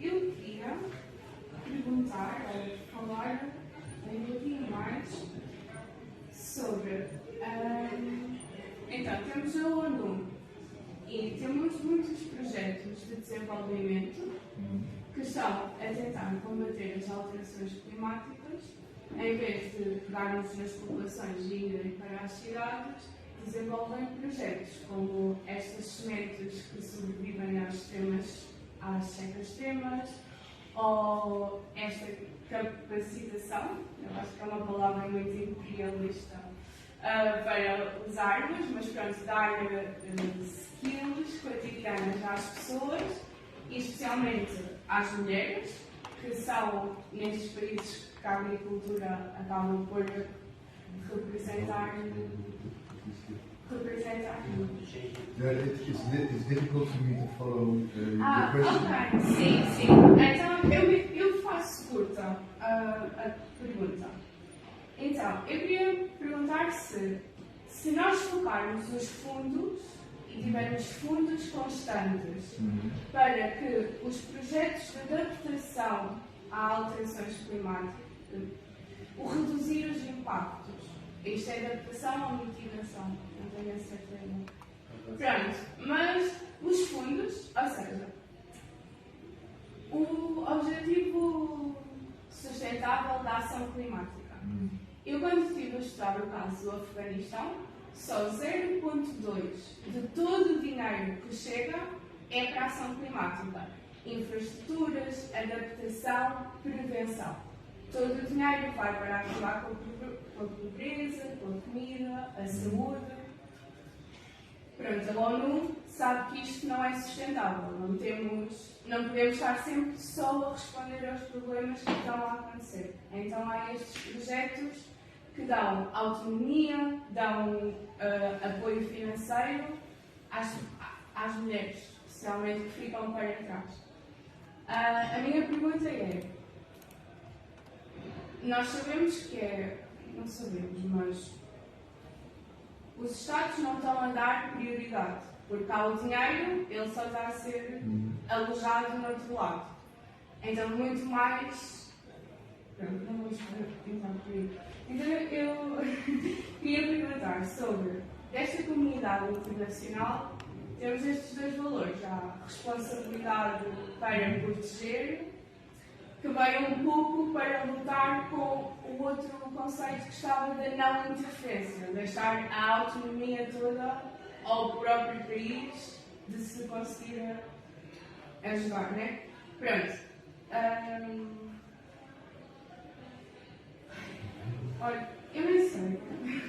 eu queria perguntar, falar um pouquinho mais sobre. Então, temos a ONU e temos muitos projetos de desenvolvimento que estão a tentar combater as alterações climáticas, em vez de pegarmos nas populações e irem para as cidades, desenvolvem projetos como estas sementes que sobrevivem às secas extremas, ou esta capacitação, eu acho que é uma palavra muito imperialista, para as armas, mas pronto, dar skills cotidianas às pessoas, e especialmente às mulheres, que são nestes países que a agricultura acaba por representar. It's difficult for me to follow the question. Ok, sim. Então, eu faço curta a pergunta. Então, eu queria perguntar se nós focarmos os fundos e tivermos fundos constantes para que os projetos de adaptação a alterações climáticas, o reduzir os impactos, isto é adaptação ou mitigação, não tenho a certeza. Pronto, mas os fundos, ou seja, o objetivo sustentável da ação climática. Eu, quando estive a estudar o caso do Afeganistão, só 0,2% de todo o dinheiro que chega é para a ação climática. Infraestruturas, adaptação, prevenção. Todo o dinheiro vai para acabar com a pobreza, com a comida, a saúde. Pronto, a ONU sabe que isto não é sustentável. Não podemos estar sempre só a responder aos problemas que estão a acontecer. Então há estes projetos que dão autonomia, dão apoio financeiro às mulheres, especialmente que ficam para trás. A minha pergunta é, nós sabemos que não sabemos, mas os Estados não estão a dar prioridade, porque há o dinheiro, ele só está a ser alojado no outro lado. Então, muito mais. Pronto, não vamos tentar por aí. Então, eu queria perguntar sobre, desta comunidade internacional, temos estes dois valores, a responsabilidade para proteger, que veio um pouco para lutar com o outro conceito que estava da não interferência, deixar a autonomia toda ao próprio país de se conseguir ajudar, né? Pronto. Olha, eu nem sei o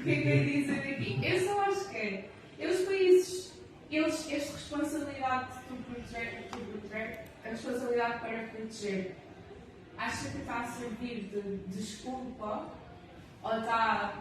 que é que é dizer aqui. Eu só acho que os países, esta responsabilidade de proteger, a responsabilidade para proteger, acha que está a servir de desculpa ou está.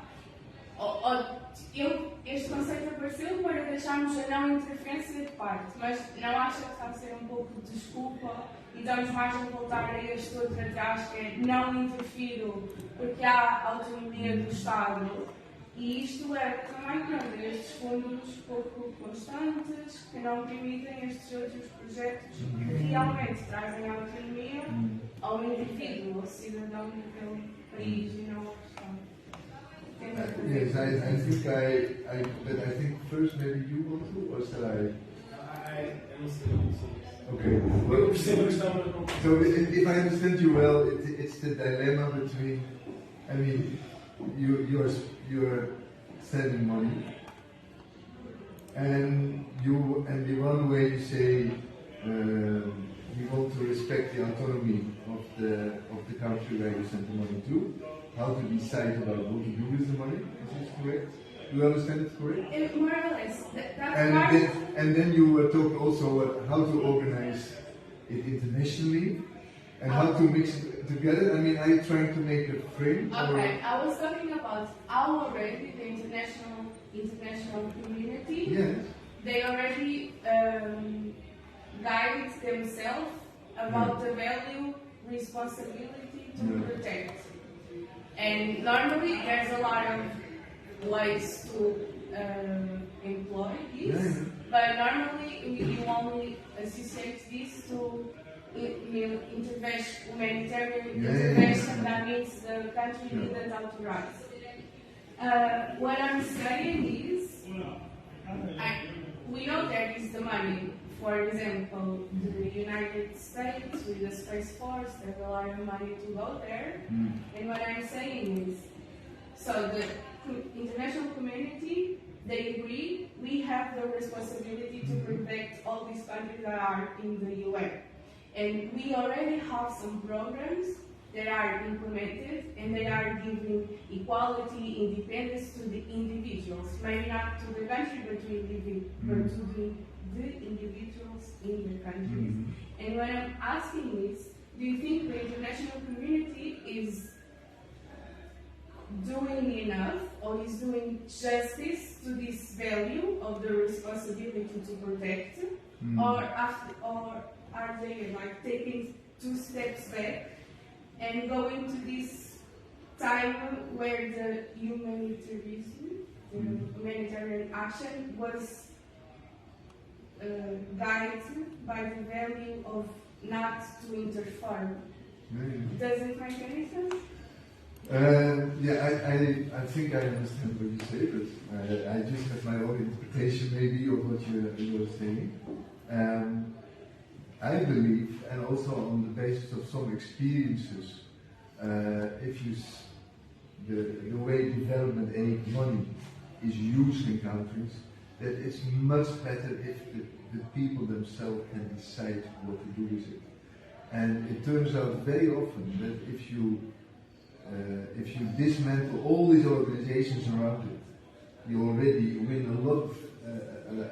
Este conceito apareceu para deixarmos a não interferência de parte, mas não acha que está a ser um pouco de desculpa e estamos mais a voltar a este outro atrás que é não interfiro porque há autonomia do Estado e isto é também pronto, estes fundos pouco constantes que não permitem estes outros projetos que realmente trazem autonomia ao indivíduo, ao cidadão daquele país e não ao Estado. Yes, I think first maybe you want to, or shall I? Okay. Well, so if I understand you well, it's the dilemma between, I mean, you're sending money, and the one way you say you want to respect the autonomy of the country where you send the money to. How to decide about what to do with the money? Is this correct? Do you understand it correct? More or less. And then you were talking also how to organize it internationally and how to mix it together. I mean, are you trying to make a frame? Okay, I was talking about how already the international community. Yes. They already guide themselves about the value, responsibility to protect. And normally there's a lot of ways to employ this, but normally you only associate this to humanitarian intervention. That means the country didn't authorize. What I'm saying is, we know there is the money. For example, the United States with the Space Force, there's a lot of money to go there. And what I'm saying is, so the international community, they agree, we have the responsibility to protect all these countries that are in the UN. And we already have some programs that are implemented, and they are giving equality, independence to the individuals, maybe not to the country, but to the individuals in the countries. And what I'm asking is, do you think the international community is doing enough, or is doing justice to this value of the responsibility to protect, or are they like taking 2 steps back and going to this time where the humanitarian action was guided by the value of not to interfere? Does it make any sense? I think I understand what you say, but I just have my own interpretation maybe of what you were saying. I believe, and also on the basis of some experiences, the way development aid money is used in countries, that it's much better if the people themselves can decide what to do with it. And it turns out very often that if you dismantle all these organizations around it, you already win a lot of,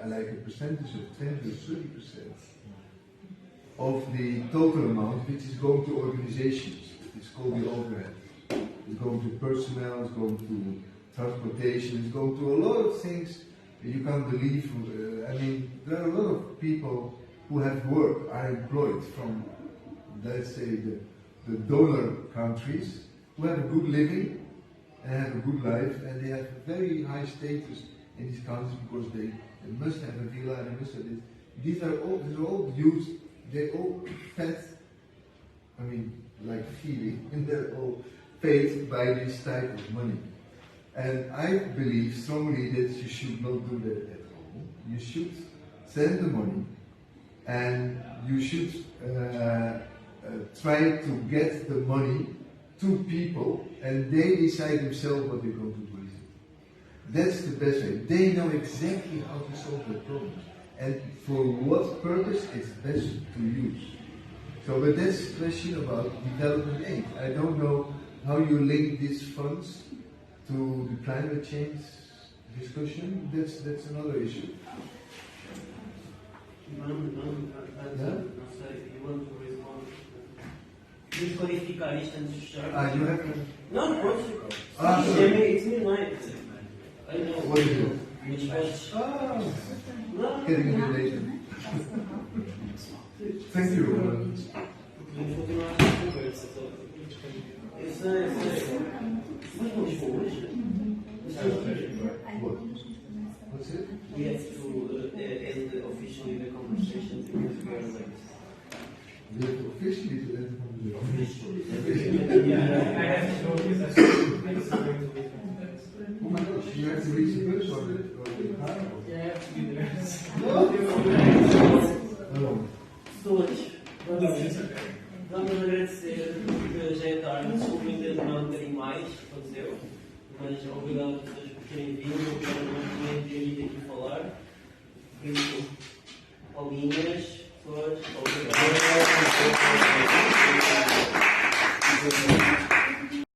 like a percentage of 20 or 30% of the total amount, which is going to organizations. It's called the overhead. It's going to personnel, it's going to transportation, it's going to a lot of things that you can't believe. There are a lot of people who have work, are employed from, let's say, the donor countries, who have a good living and have a good life, and they have a very high status in these countries because they must have a villa and they must have this. These are all used, they all fed, like feeding, and they're all paid by this type of money. And I believe strongly that you should not do that at home. You should send the money, and you should try to get the money to people, and they decide themselves what they're going to do with it. That's the best way. They know exactly how to solve their problems and for what purpose it's best to use. So, but that's the question about development aid. I don't know how you link these funds to the climate change discussion. That's another issue. Vamos clarificar isto antes de fechar. You have to... Não, pode. It's midnight. I know. What is it? Which was... Getting a bit later. Thank you. Vamos continuar a conversa. Eu sei. Mas vamos for hoje? What's it? We have to end officially the conversation because we are late. We have to officially end the conversation. Oh my gosh, you have to reach the bus or the car? Yeah, I have to be there. Pessoas, vamos agradecer, porque já é tarde, desculpa ainda demorar um bocadinho mais, aconteceu, mas obrigado a todos por terem vindo, obrigado por terem vindo aqui falar. Paulinhas, pessoas,